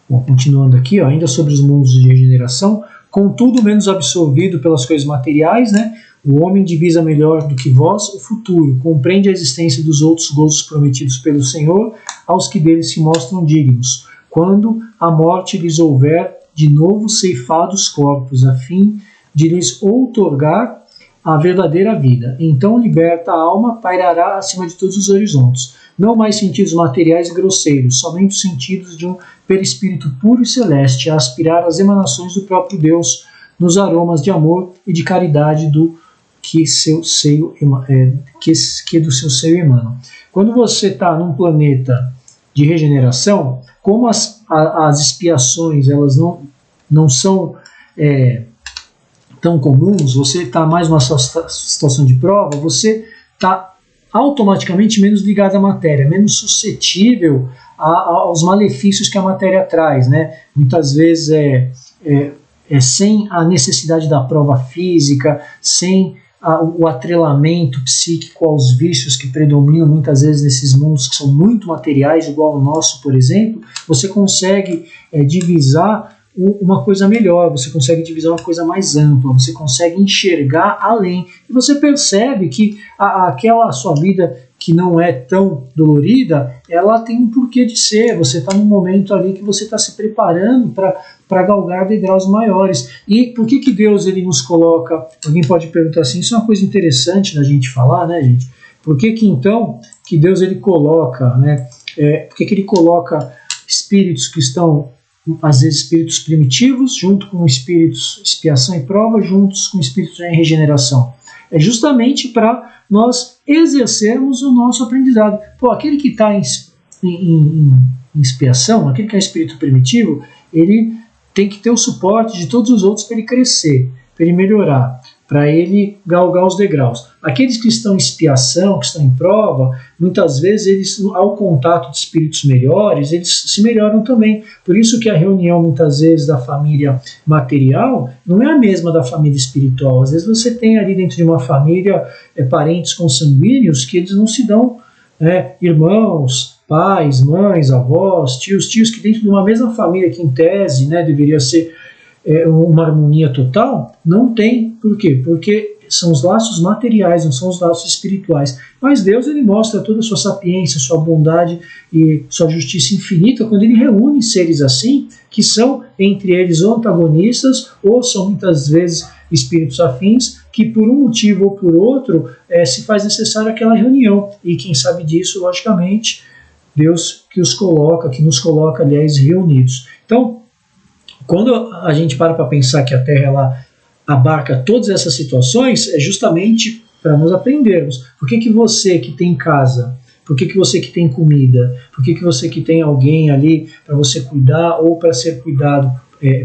Bom, continuando aqui, ó, ainda sobre os mundos de regeneração, contudo menos absorvido pelas coisas materiais, né? O homem divisa melhor do que vós o futuro, compreende a existência dos outros gozos prometidos pelo Senhor aos que deles se mostram dignos, quando a morte lhes houver de novo ceifado os corpos, a fim de lhes outorgar a verdadeira vida. Então liberta a alma, pairará acima de todos os horizontes. Não mais sentidos materiais e grosseiros, somente os sentidos de um perispírito puro e celeste, a aspirar às emanações do próprio Deus, nos aromas de amor e de caridade do que do seu seio emana. Quando você está num planeta de regeneração, como as expiações elas não são tão comuns, você está mais numa situação de prova, você está automaticamente menos ligado à matéria, menos suscetível aos malefícios que a matéria traz, né? Muitas vezes sem a necessidade da prova física, sem o atrelamento psíquico aos vícios que predominam muitas vezes nesses mundos que são muito materiais, igual o nosso, por exemplo, você consegue divisar uma coisa melhor, você consegue divisar uma coisa mais ampla, você consegue enxergar além, e você percebe que aquela sua vida que não é tão dolorida, ela tem um porquê de ser, você está num momento ali que você está se preparando para galgar degraus maiores. E por que Deus ele nos coloca, alguém pode perguntar assim, isso é uma coisa interessante da gente falar, né, gente? Por que então que Deus ele coloca, né, por que ele coloca espíritos que estão, às vezes espíritos primitivos, junto com espíritos expiação e prova, juntos com espíritos em regeneração? É justamente para nós exercermos o nosso aprendizado. Aquele que está em expiação, aquele que é espírito primitivo, ele tem que ter o suporte de todos os outros para ele crescer, para ele melhorar, para ele galgar os degraus. Aqueles que estão em expiação, que estão em prova, muitas vezes eles, ao contato de espíritos melhores, eles se melhoram também. Por isso que a reunião, muitas vezes, da família material não é a mesma da família espiritual. Às vezes você tem ali dentro de uma família parentes consanguíneos que eles não se dão, irmãos, pais, mães, avós, tios que dentro de uma mesma família, que em tese deveria ser uma harmonia total, não tem. Por quê? Porque são os laços materiais, não são os laços espirituais. Mas Deus ele mostra toda a sua sapiência, sua bondade e sua justiça infinita quando ele reúne seres assim, que são entre eles ou antagonistas, ou são muitas vezes espíritos afins, que por um motivo ou por outro se faz necessária aquela reunião. E quem sabe disso, logicamente, Deus que nos coloca, aliás, reunidos. Então, quando a gente para pensar que a Terra ela abarca todas essas situações, é justamente para nós aprendermos. Por que você que tem casa, por que você que tem comida, por que você que tem alguém ali para você cuidar ou para ser cuidado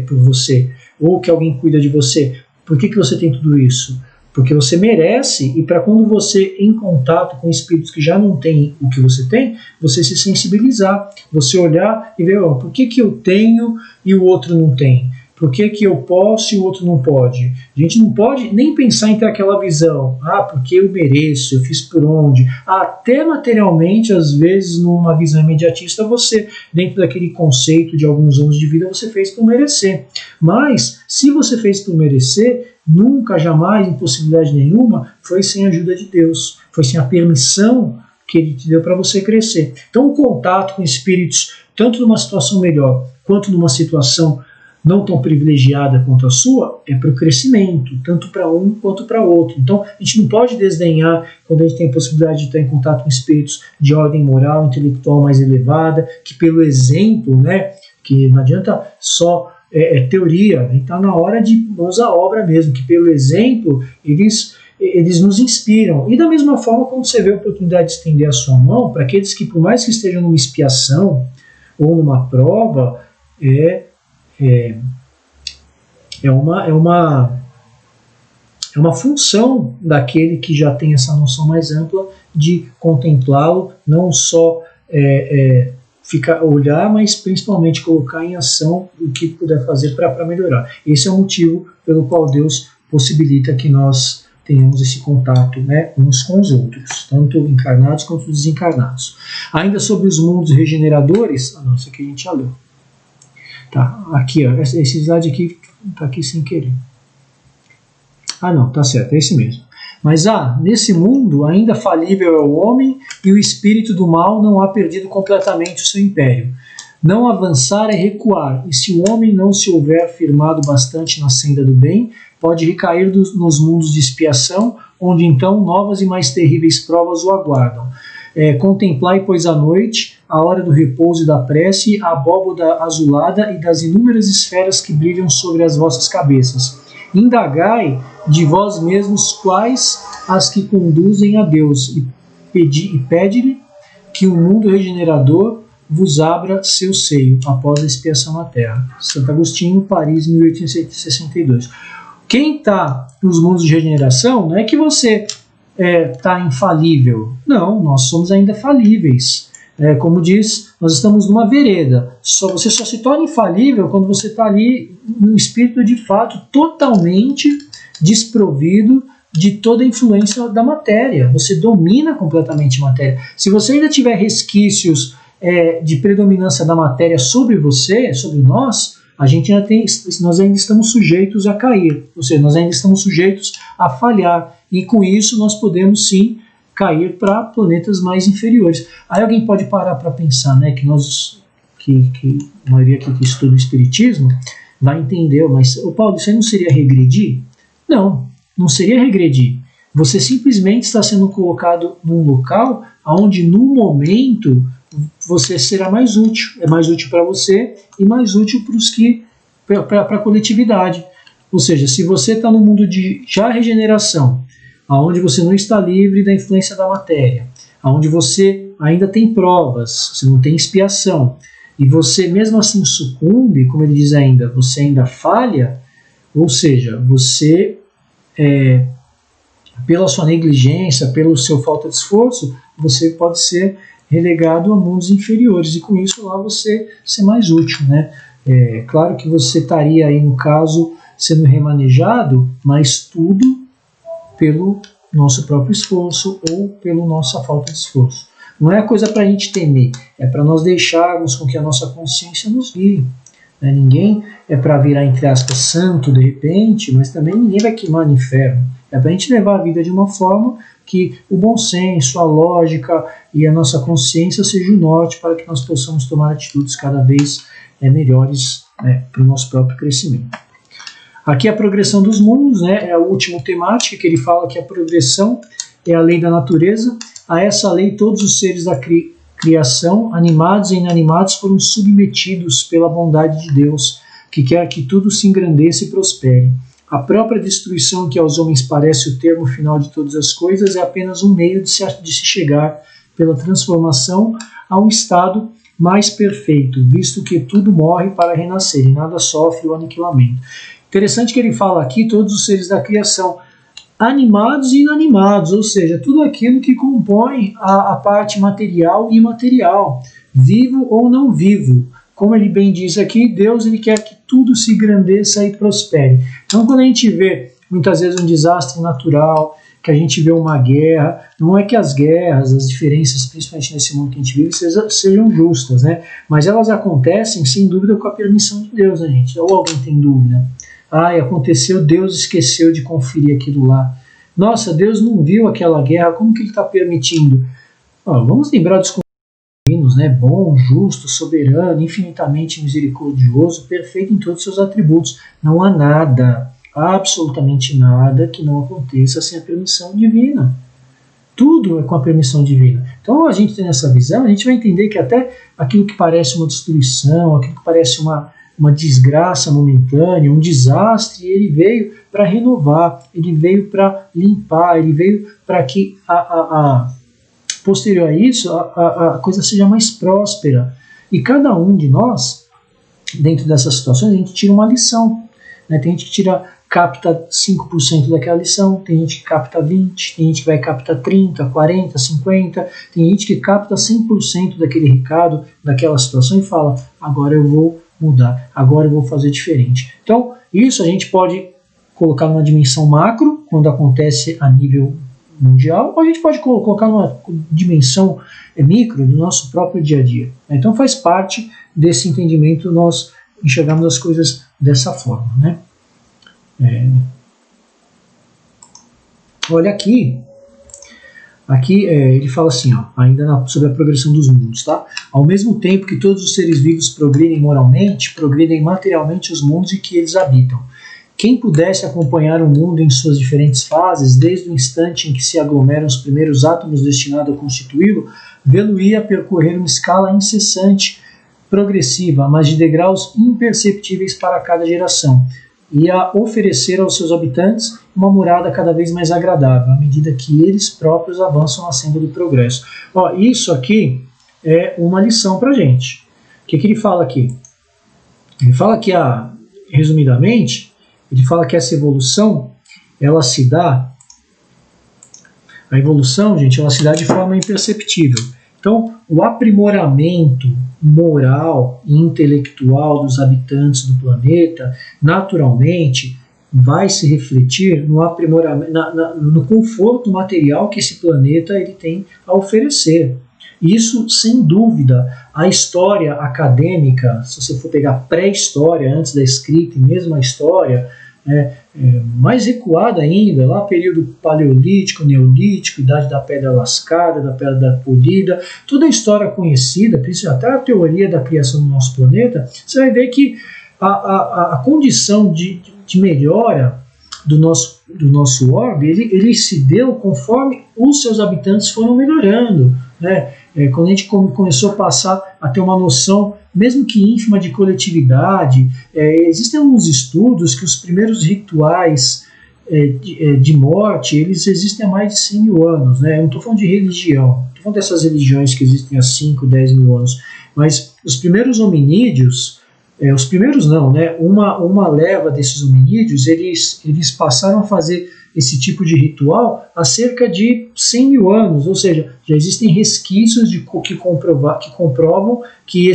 por você, ou que alguém cuida de você, por que você tem tudo isso? Porque você merece, e para quando você em contato com espíritos que já não têm o que você tem, você se sensibilizar, você olhar e ver, por que eu tenho e o outro não tem? Por que eu posso e o outro não pode? A gente não pode nem pensar em ter aquela visão, porque eu mereço, eu fiz por onde. Até materialmente, às vezes, numa visão imediatista, você, dentro daquele conceito de alguns anos de vida, você fez por merecer. Mas, se você fez por merecer, nunca, jamais, em possibilidade nenhuma, foi sem a ajuda de Deus, foi sem a permissão que Ele te deu para você crescer. Então, o contato com espíritos, tanto numa situação melhor, quanto numa situação não tão privilegiada quanto a sua, é para o crescimento, tanto para um quanto para outro. Então, a gente não pode desdenhar quando a gente tem a possibilidade de estar em contato com espíritos de ordem moral, intelectual mais elevada, que pelo exemplo, que não adianta só teoria, a gente está na hora de mãos à obra mesmo, que pelo exemplo, eles nos inspiram. E da mesma forma, quando você vê a oportunidade de estender a sua mão, para aqueles que, por mais que estejam numa expiação ou numa prova, é uma função daquele que já tem essa noção mais ampla de contemplá-lo, não só olhar, mas principalmente colocar em ação o que puder fazer para melhorar. Esse é o motivo pelo qual Deus possibilita que nós tenhamos esse contato uns com os outros, tanto encarnados quanto desencarnados. Ainda sobre os mundos regeneradores, isso aqui a gente já leu. Tá, aqui, esse slide aqui está aqui sem querer. Não, tá certo, é esse mesmo. Mas nesse mundo ainda falível é o homem, e o espírito do mal não há perdido completamente o seu império. Não avançar é recuar, e se o homem não se houver firmado bastante na senda do bem, pode recair nos mundos de expiação, onde então novas e mais terríveis provas o aguardam. Contemplai, pois, à noite, a hora do repouso e da prece, a abóboda azulada e das inúmeras esferas que brilham sobre as vossas cabeças. Indagai de vós mesmos quais as que conduzem a Deus, e pede-lhe que o mundo regenerador vos abra seu seio após a expiação na terra. Santo Agostinho, Paris, 1862. Quem está nos mundos de regeneração não é que você está infalível. Não, nós somos ainda falíveis. Como diz, nós estamos numa vereda. Você só se torna infalível quando você está ali no espírito de fato totalmente desprovido de toda a influência da matéria. Você domina completamente a matéria. Se você ainda tiver resquícios de predominância da matéria sobre você, sobre nós, nós ainda estamos sujeitos a cair. Ou seja, nós ainda estamos sujeitos a falhar. E com isso nós podemos sim cair para planetas mais inferiores. Aí alguém pode parar para pensar, né, que a maioria aqui que estuda o Espiritismo vai entender, mas, Paulo, isso aí não seria regredir? Não seria regredir. Você simplesmente está sendo colocado num local onde, no momento, você será mais útil. É mais útil para você e mais útil para a coletividade. Ou seja, se você está no mundo de já regeneração, onde você não está livre da influência da matéria, onde você ainda tem provas, você não tem expiação, e você mesmo assim sucumbe, como ele diz ainda, você ainda falha, ou seja, você, pela sua negligência, pelo seu falta de esforço, você pode ser relegado a mundos inferiores, e com isso lá você ser mais útil, né? Claro que você estaria aí, no caso, sendo remanejado, mas tudo pelo nosso próprio esforço ou pela nossa falta de esforço. Não é coisa para a gente temer, é para nós deixarmos com que a nossa consciência nos guie. Ninguém é para virar, entre aspas, santo de repente, mas também ninguém vai queimar no inferno. É para a gente levar a vida de uma forma que o bom senso, a lógica e a nossa consciência seja o norte para que nós possamos tomar atitudes cada vez melhores para o nosso próprio crescimento. Aqui a progressão dos mundos, é a última temática que ele fala que a progressão é a lei da natureza. A essa lei todos os seres da criação, animados e inanimados, foram submetidos pela bondade de Deus, que quer que tudo se engrandeça e prospere. A própria destruição, que aos homens parece o termo final de todas as coisas, é apenas um meio de se chegar pela transformação a um estado mais perfeito, visto que tudo morre para renascer e nada sofre o aniquilamento. Interessante que ele fala aqui todos os seres da criação, animados e inanimados, ou seja, tudo aquilo que compõe a parte material e imaterial, vivo ou não vivo. Como ele bem diz aqui, Deus ele quer que tudo se engrandeça e prospere. Então, quando a gente vê, muitas vezes, um desastre natural, que a gente vê uma guerra, não é que as guerras, as diferenças, principalmente nesse mundo que a gente vive, sejam justas, né? Mas elas acontecem, sem dúvida, com a permissão de Deus, né, gente? Ou alguém tem dúvida? Aconteceu, Deus esqueceu de conferir aquilo lá. Nossa, Deus não viu aquela guerra, como que ele está permitindo? Vamos lembrar dos divinos, né? Bom, justo, soberano, infinitamente misericordioso, perfeito em todos os seus atributos. Não há nada, absolutamente nada, que não aconteça sem a permissão divina. Tudo é com a permissão divina. Então, a gente tem essa visão, a gente vai entender que até aquilo que parece uma destruição, aquilo que parece uma desgraça momentânea, um desastre, ele veio para renovar, ele veio para limpar, ele veio para que posterior a isso a coisa seja mais próspera. E cada um de nós, dentro dessas situações, a gente tira uma lição. Né? Tem gente que capta 5% daquela lição, tem gente que capta 20%, tem gente que vai captar 30%, 40%, 50%, tem gente que capta 100% daquele recado, daquela situação e fala, agora eu vou mudar, agora eu vou fazer diferente. Então, isso a gente pode colocar numa dimensão macro, quando acontece a nível mundial, ou a gente pode colocar numa dimensão micro, do nosso próprio dia a dia. Então, faz parte desse entendimento nós enxergamos as coisas dessa forma, né? Olha aqui ele fala assim, ainda sobre a progressão dos mundos, tá? Ao mesmo tempo que todos os seres vivos progridem moralmente, progridem materialmente os mundos em que eles habitam. quem pudesse acompanhar o mundo em suas diferentes fases, desde o instante em que se aglomeram os primeiros átomos destinados a constituí-lo, vê-lo-ia percorrer uma escala incessante, progressiva, mas de degraus imperceptíveis para cada geração, e a oferecer aos seus habitantes uma morada cada vez mais agradável, à medida que eles próprios avançam na senda do progresso. Ó, isso aqui é uma lição para a gente. O que ele fala aqui? Ele fala que, resumidamente, ele fala que essa evolução, ela se dá, a evolução, gente, ela se dá de forma imperceptível. Então, o aprimoramento moral e intelectual dos habitantes do planeta, naturalmente, vai se refletir no aprimoramento, no conforto material que esse planeta ele tem a oferecer. Isso, sem dúvida, a história acadêmica, se você for pegar pré-história, antes da escrita, e mesmo a história, mais recuada ainda, lá período paleolítico, neolítico, idade da pedra lascada, da pedra polida, toda a história conhecida, até a teoria da criação do nosso planeta, você vai ver que a condição de melhora do nosso orbe, ele se deu conforme os seus habitantes foram melhorando, né? Quando a gente começou a passar a ter uma noção, mesmo que ínfima, de coletividade, existem alguns estudos que os primeiros rituais de morte, eles existem há mais de 100 mil anos, né? Eu não estou falando de religião, estou falando dessas religiões que existem há 5, 10 mil anos, mas os primeiros hominídeos, os primeiros não, né? Uma leva desses hominídeos, eles passaram a fazer esse tipo de ritual há cerca de 100 mil anos, ou seja, já existem resquícios que comprovam que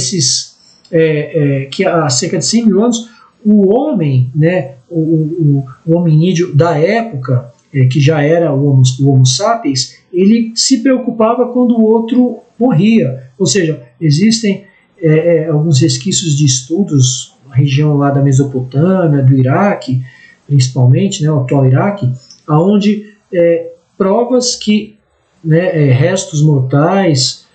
que há cerca de 100 mil anos o homem, né, o hominídeo da época, que já era o Homo sapiens, ele se preocupava quando o outro morria, ou seja, existem alguns resquícios de estudos na região lá da Mesopotâmia, do Iraque, principalmente, né, o atual Iraque, onde provas que, né, restos mortais,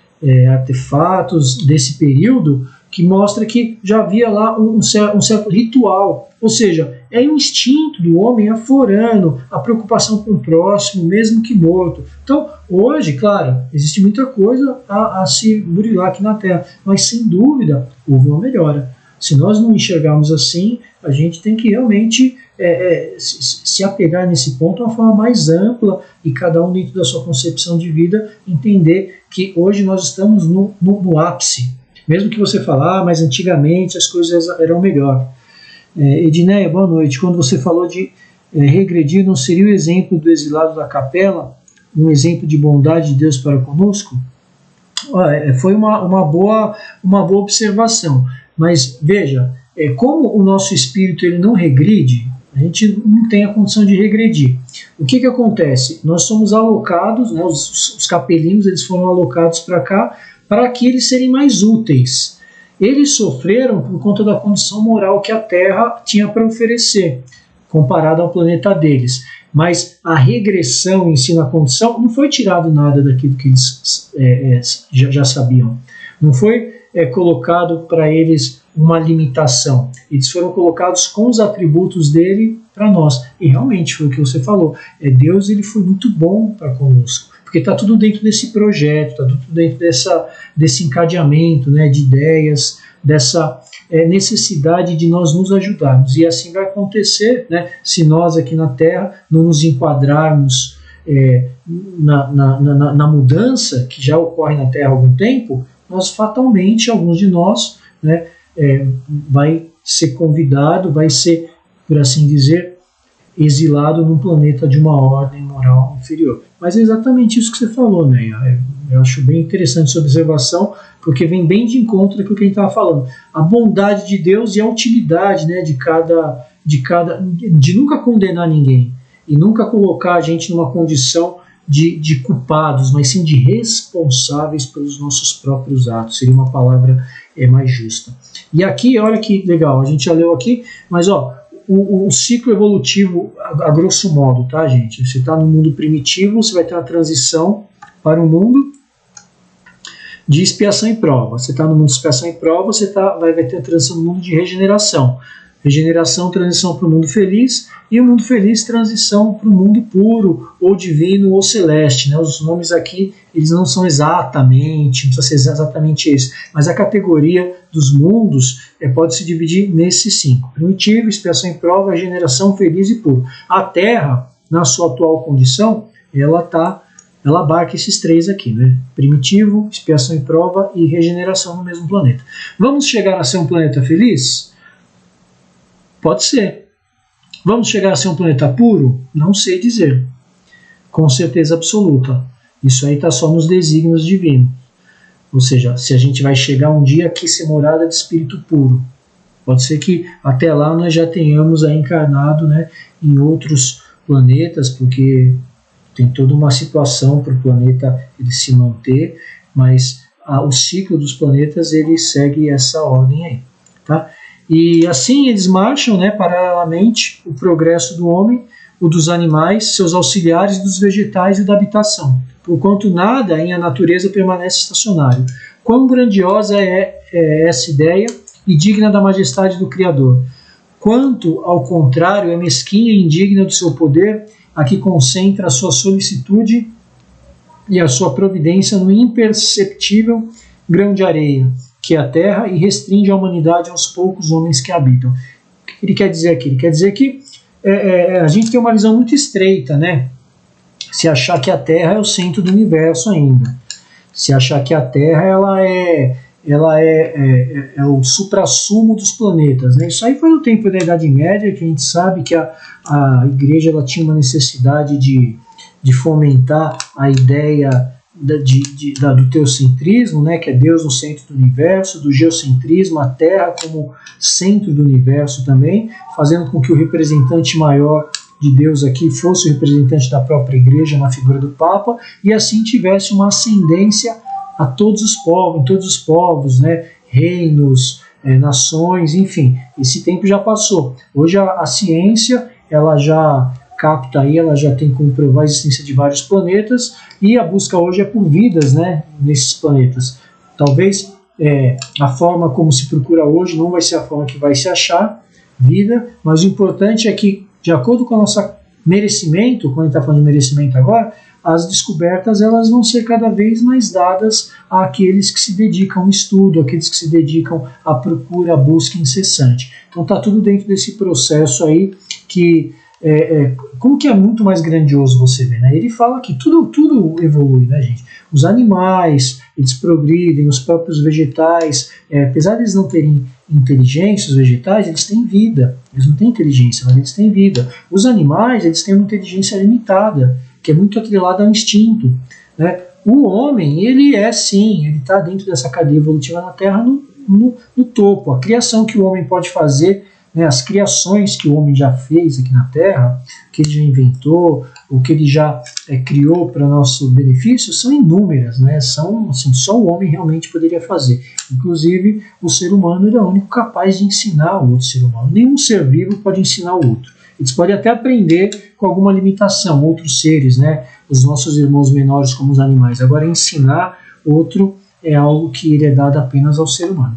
artefatos desse período, que mostra que já havia lá um certo ritual, ou seja, é o instinto do homem aflorando, a preocupação com o próximo, mesmo que morto. Então, hoje, claro, existe muita coisa a se burilar aqui na Terra, mas sem dúvida houve uma melhora. Se nós não enxergarmos assim, a gente tem que realmente se apegar nesse ponto de uma forma mais ampla e cada um dentro da sua concepção de vida entender que hoje nós estamos no ápice. Mesmo que você fale, mas antigamente as coisas eram melhor. Edneia, boa noite. Quando você falou de regredir, não seria o exemplo do exilado da capela um exemplo de bondade de Deus para conosco? Foi uma boa observação. Mas veja, como o nosso espírito ele não regride, a gente não tem a condição de regredir. O que acontece? Nós somos alocados, né, os capelinhos eles foram alocados para cá para que eles serem mais úteis. Eles sofreram por conta da condição moral que a Terra tinha para oferecer, comparado ao planeta deles. Mas a regressão em si na condição não foi tirado nada daquilo que eles já sabiam. Não foi colocado para eles uma limitação. Eles foram colocados com os atributos dele para nós. E realmente foi o que você falou. Deus ele foi muito bom para conosco. Porque está tudo dentro desse projeto, está tudo dentro desse encadeamento, né, de ideias, dessa necessidade de nós nos ajudarmos. E assim vai acontecer, né, se nós aqui na Terra não nos enquadrarmos na mudança que já ocorre na Terra há algum tempo, nós fatalmente, alguns de nós, né, vai ser convidado, vai ser, por assim dizer, exilado num planeta de uma ordem moral inferior. Mas é exatamente isso que você falou, né? Eu acho bem interessante essa observação, porque vem bem de encontro com o que a gente estava falando. A bondade de Deus e a utilidade, né, de nunca condenar ninguém e nunca colocar a gente numa condição de culpados, mas sim de responsáveis pelos nossos próprios atos. Seria uma palavra mais justa. E aqui, olha que legal, a gente já leu aqui, mas o ciclo evolutivo, a grosso modo, tá, gente? Você está no mundo primitivo, você vai ter uma transição para um mundo de expiação e prova. Você está no mundo de expiação e prova, você vai ter a transição no mundo de regeneração. Regeneração, transição para o mundo feliz, e o mundo feliz, transição para o mundo puro, ou divino, ou celeste. Né? Os nomes aqui, eles não são exatamente, não precisa ser exatamente esse, mas a categoria dos mundos pode se dividir nesses 5. Primitivo, expiação e prova, regeneração, feliz e puro. A Terra, na sua atual condição, ela abarca esses 3 aqui, né? Primitivo, expiação e prova e regeneração no mesmo planeta. Vamos chegar a ser um planeta feliz? Pode ser. Vamos chegar a ser um planeta puro? Não sei dizer. Com certeza absoluta. Isso aí está só nos desígnios divinos. Ou seja, se a gente vai chegar um dia aqui ser morada de espírito puro. Pode ser que até lá nós já tenhamos aí encarnado, né, em outros planetas, porque tem toda uma situação para o planeta ele se manter, mas o ciclo dos planetas ele segue essa ordem aí. Tá? E assim eles marcham, né, paralelamente, o progresso do homem, o dos animais, seus auxiliares, dos vegetais e da habitação, porquanto nada em a natureza permanece estacionário. Quão grandiosa é essa ideia e digna da majestade do Criador. Quanto, ao contrário, é mesquinha e indigna do seu poder, a que concentra a sua solicitude e a sua providência no imperceptível grão de areia, que é a Terra, e restringe a humanidade aos poucos homens que a habitam. O que ele quer dizer aqui? Ele quer dizer que a gente tem uma visão muito estreita, né? Se achar que a Terra é o centro do universo ainda. Se achar que a Terra ela é o suprassumo dos planetas, né? Isso aí foi no tempo da Idade Média, que a gente sabe que a Igreja ela tinha uma necessidade de fomentar a ideia do teocentrismo, né, que é Deus no centro do universo, do geocentrismo, a Terra como centro do universo também, fazendo com que o representante maior de Deus aqui fosse o representante da própria Igreja na figura do Papa, e assim tivesse uma ascendência a todos os povos, em todos os povos, né, reinos, nações, enfim, esse tempo já passou. Hoje a ciência ela já capta aí, ela já tem como provar a existência de vários planetas, e a busca hoje é por vidas, né, nesses planetas. Talvez a forma como se procura hoje não vai ser a forma que vai se achar vida, mas o importante é que, de acordo com o nosso merecimento, quando a gente está falando de merecimento agora, as descobertas elas vão ser cada vez mais dadas àqueles que se dedicam ao estudo, àqueles que se dedicam à procura, à busca incessante. Então está tudo dentro desse processo aí que como que é muito mais grandioso você ver, né? Ele fala que tudo evolui, né, gente? Os animais, eles progridem, os próprios vegetais, apesar de eles não terem inteligência, os vegetais, eles têm vida. Eles não têm inteligência, mas eles têm vida. Os animais, eles têm uma inteligência limitada, que é muito atrelada ao instinto, né? O homem, ele sim, ele está dentro dessa cadeia evolutiva na Terra no topo. A criação que o homem pode fazer, né, as criações que o homem já fez aqui na Terra, o que ele já inventou, o que ele já criou para nosso benefício, são inúmeras, né? São, assim, só o homem realmente poderia fazer. Inclusive, o ser humano ele é o único capaz de ensinar o outro ser humano. Nenhum ser vivo pode ensinar o outro. Eles podem até aprender com alguma limitação, outros seres, né? Os nossos irmãos menores como os animais. Agora, ensinar outro é algo que ele é dado apenas ao ser humano.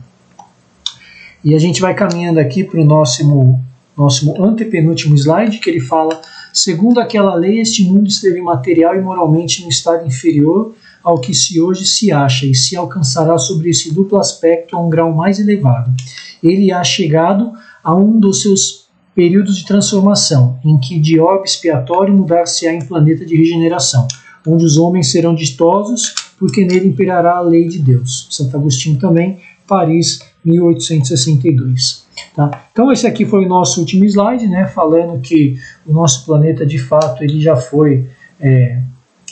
E a gente vai caminhando aqui para o nosso antepenúltimo slide, que ele fala: segundo aquela lei, este mundo esteve material e moralmente no estado inferior ao que hoje se acha, e se alcançará sobre esse duplo aspecto a um grau mais elevado. Ele há chegado a um dos seus períodos de transformação, em que de orbe expiatório mudar-se-á em planeta de regeneração, onde os homens serão ditosos, porque nele imperará a lei de Deus. Santo Agostinho também, Paris, 1862. Tá? Então esse aqui foi o nosso último slide, né, falando que o nosso planeta de fato ele já foi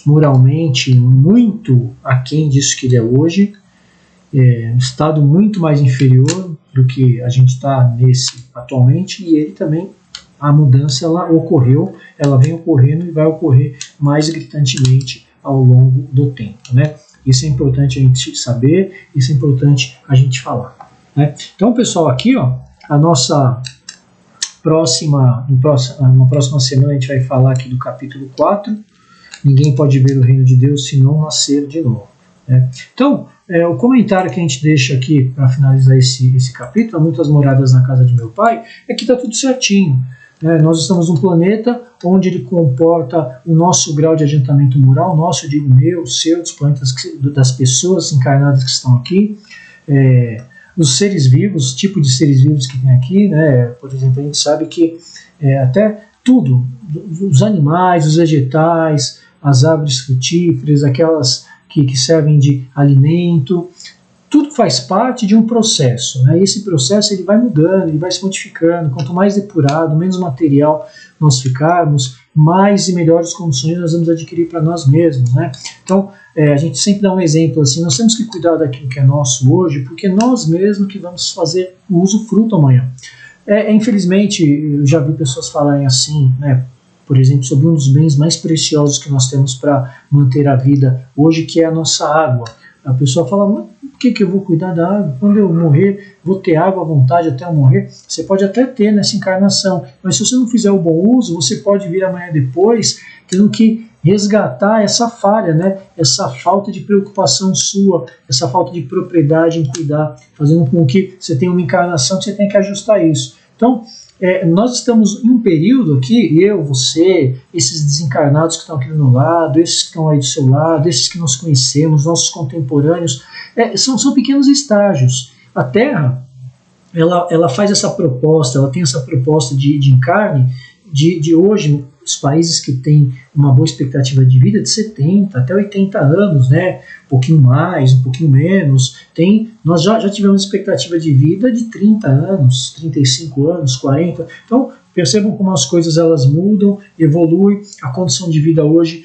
moralmente muito aquém disso que ele é hoje, um estado muito mais inferior do que a gente está nesse atualmente, e ele também, a mudança ela ocorreu, ela vem ocorrendo e vai ocorrer mais gritantemente ao longo do tempo, né? Isso é importante a gente saber, isso é importante a gente falar, né? Então, pessoal, aqui, ó, a nossa numa próxima semana a gente vai falar aqui do capítulo 4, ninguém pode ver o reino de Deus se não nascer de novo, né? Então, o comentário que a gente deixa aqui para finalizar esse capítulo, Muitas Moradas na Casa de Meu Pai, é que está tudo certinho. Nós estamos num planeta onde ele comporta o nosso grau de adiantamento moral, nosso, eu digo meu, seu, dos planetas, das pessoas encarnadas que estão aqui, os seres vivos, tipo de seres vivos que tem aqui, né? Por exemplo, a gente sabe que até tudo, os animais, os vegetais, as árvores frutíferas, aquelas que servem de alimento, tudo faz parte de um processo, né? E esse processo ele vai mudando, ele vai se modificando. Quanto mais depurado, menos material nós ficarmos, mais e melhores condições nós vamos adquirir para nós mesmos, né? Então, a gente sempre dá um exemplo assim, nós temos que cuidar daquilo que é nosso hoje, porque nós mesmos que vamos fazer o usufruto amanhã. Infelizmente, eu já vi pessoas falarem assim, né? Por exemplo, sobre um dos bens mais preciosos que nós temos para manter a vida hoje, que é a nossa água. A pessoa fala, mas por que eu vou cuidar da água? Quando eu morrer, vou ter água à vontade até eu morrer? Você pode até ter nessa encarnação, mas se você não fizer o bom uso, você pode vir amanhã depois tendo que resgatar essa falha, né? Essa falta de preocupação sua, essa falta de propriedade em cuidar, fazendo com que você tenha uma encarnação que você tenha que ajustar isso. Então, nós estamos em um período aqui, eu, você, esses desencarnados que estão aqui do meu lado, esses que estão aí do seu lado, esses que nós conhecemos, nossos contemporâneos, são pequenos estágios. A Terra, ela faz essa proposta, ela tem essa proposta de encarne, de hoje, os países que têm uma boa expectativa de vida de 70 até 80 anos, né? Um pouquinho mais, um pouquinho menos. Nós já tivemos expectativa de vida de 30 anos, 35 anos, 40. Então, percebam como as coisas elas mudam, evoluem. A condição de vida hoje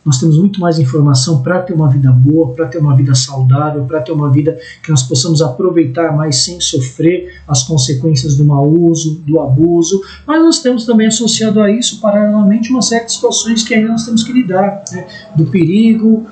nós temos muito mais informação para ter uma vida boa, para ter uma vida saudável, para ter uma vida que nós possamos aproveitar mais sem sofrer as consequências do mau uso, do abuso, mas nós temos também associado a isso, paralelamente, uma série de situações que ainda nós temos que lidar, né? Do perigo,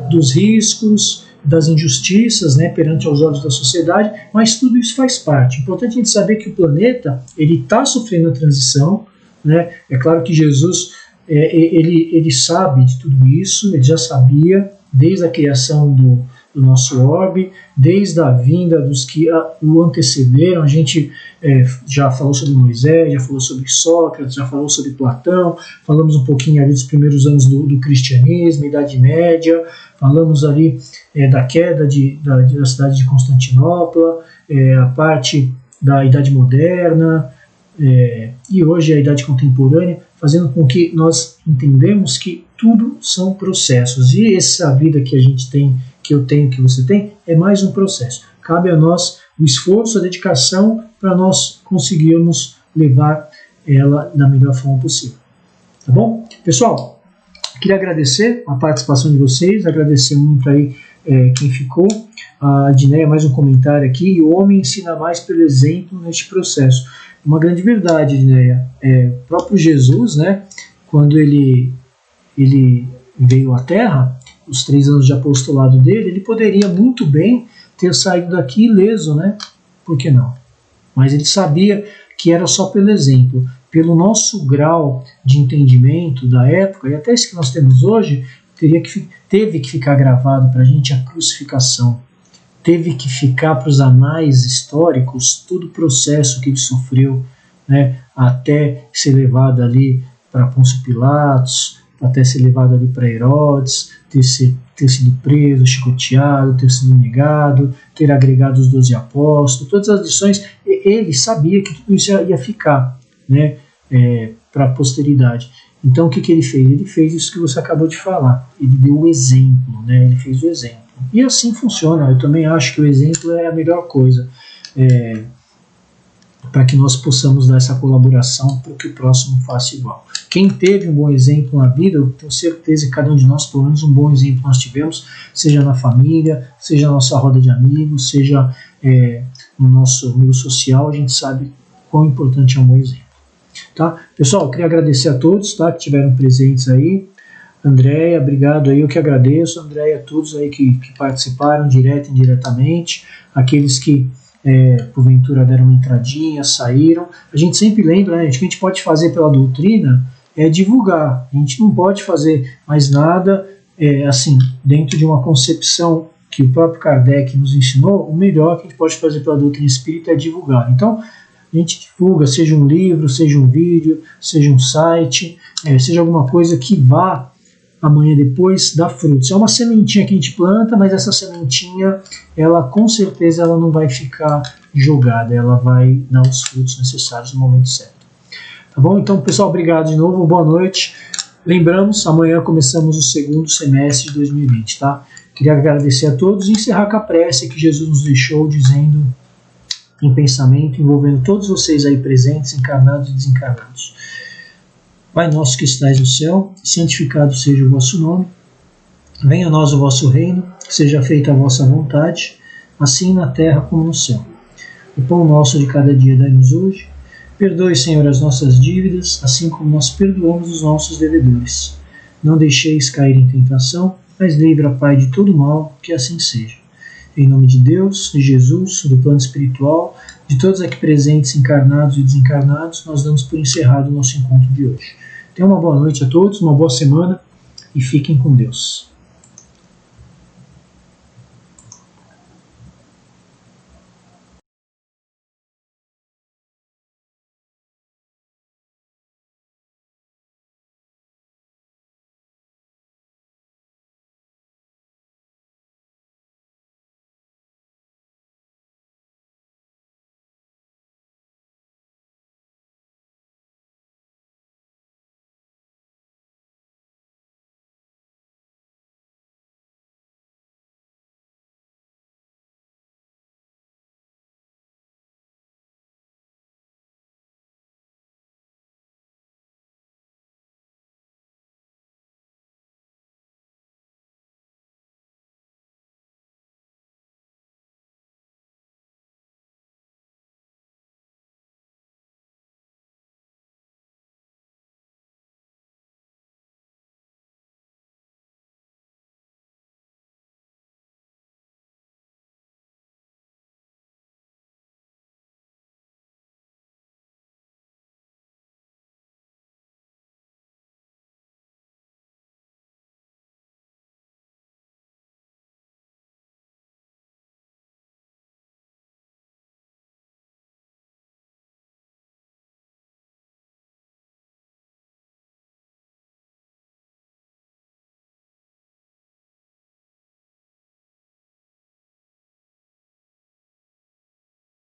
dos riscos, das injustiças, né, perante aos olhos da sociedade, mas tudo isso faz parte. É importante a gente saber que o planeta ele está sofrendo a transição, né? É claro que Jesus ele sabe de tudo isso, ele já sabia desde a criação do nosso orbe, desde a vinda dos que o antecederam. A gente já falou sobre Moisés, já falou sobre Sócrates, já falou sobre Platão, falamos um pouquinho ali dos primeiros anos do cristianismo, Idade Média, falamos ali da queda da cidade de Constantinopla, a parte da Idade Moderna, e hoje a Idade Contemporânea, fazendo com que nós entendemos que tudo são processos. E essa vida que a gente tem, que eu tenho, que você tem, é mais um processo. Cabe a nós o esforço, a dedicação para nós conseguirmos levar ela da melhor forma possível. Tá bom? Pessoal, queria agradecer a participação de vocês, agradecer muito aí quem ficou. A Edneia, mais um comentário aqui. O homem ensina mais pelo exemplo neste processo. Uma grande verdade, Edneia. O próprio Jesus, né, quando ele veio à Terra, os 3 anos de apostolado dele, ele poderia muito bem ter saído daqui ileso, né? Por que não? Mas ele sabia que era só pelo exemplo. Pelo nosso grau de entendimento da época, e até esse que nós temos hoje, teve que ficar gravado para a gente a crucificação. Teve que ficar para os anais históricos todo o processo que ele sofreu, né, até ser levado ali para Pôncio Pilatos, até ser levado ali para Herodes, ter sido preso, chicoteado, ter sido negado, ter agregado os 12 apóstolos, todas as lições. Ele sabia que tudo isso ia ficar, né, para a posteridade. Então o que ele fez? Ele fez isso que você acabou de falar. Ele deu o exemplo, né, ele fez o exemplo. E assim funciona. Eu também acho que o exemplo é a melhor coisa para que nós possamos dar essa colaboração para que o próximo faça igual. Quem teve um bom exemplo na vida, eu tenho certeza que cada um de nós, pelo menos um bom exemplo nós tivemos, seja na família, seja na nossa roda de amigos, seja no nosso meio social, a gente sabe quão importante é um bom exemplo. Tá? Pessoal, eu queria agradecer a todos, tá, que estiveram presentes aí. Andréia, obrigado aí, eu que agradeço. Andréia, todos aí que participaram, direto e indiretamente, aqueles que porventura deram uma entradinha, saíram. A gente sempre lembra, né, que a gente pode fazer pela doutrina é divulgar. A gente não pode fazer mais nada assim, dentro de uma concepção que o próprio Kardec nos ensinou, o melhor que a gente pode fazer pela doutrina espírita é divulgar. Então, a gente divulga, seja um livro, seja um vídeo, seja um site, seja alguma coisa que vá amanhã depois dar frutos. É uma sementinha que a gente planta, mas essa sementinha, ela com certeza ela não vai ficar jogada, ela vai dar os frutos necessários no momento certo. Tá bom? Então, pessoal, obrigado de novo, boa noite. Lembramos, amanhã começamos o segundo semestre de 2020, tá? Queria agradecer a todos e encerrar com a prece que Jesus nos deixou, dizendo em pensamento, envolvendo todos vocês aí presentes, encarnados e desencarnados. Pai nosso que estais no céu, santificado seja o vosso nome. Venha a nós o vosso reino, seja feita a vossa vontade, assim na terra como no céu. O pão nosso de cada dia dai-nos hoje. Perdoe, Senhor, as nossas dívidas, assim como nós perdoamos os nossos devedores. Não deixeis cair em tentação, mas livra, Pai, de todo mal, que assim seja. Em nome de Deus, de Jesus, do plano espiritual, de todos aqui presentes, encarnados e desencarnados, nós damos por encerrado o nosso encontro de hoje. Tenham uma boa noite a todos, uma boa semana e fiquem com Deus.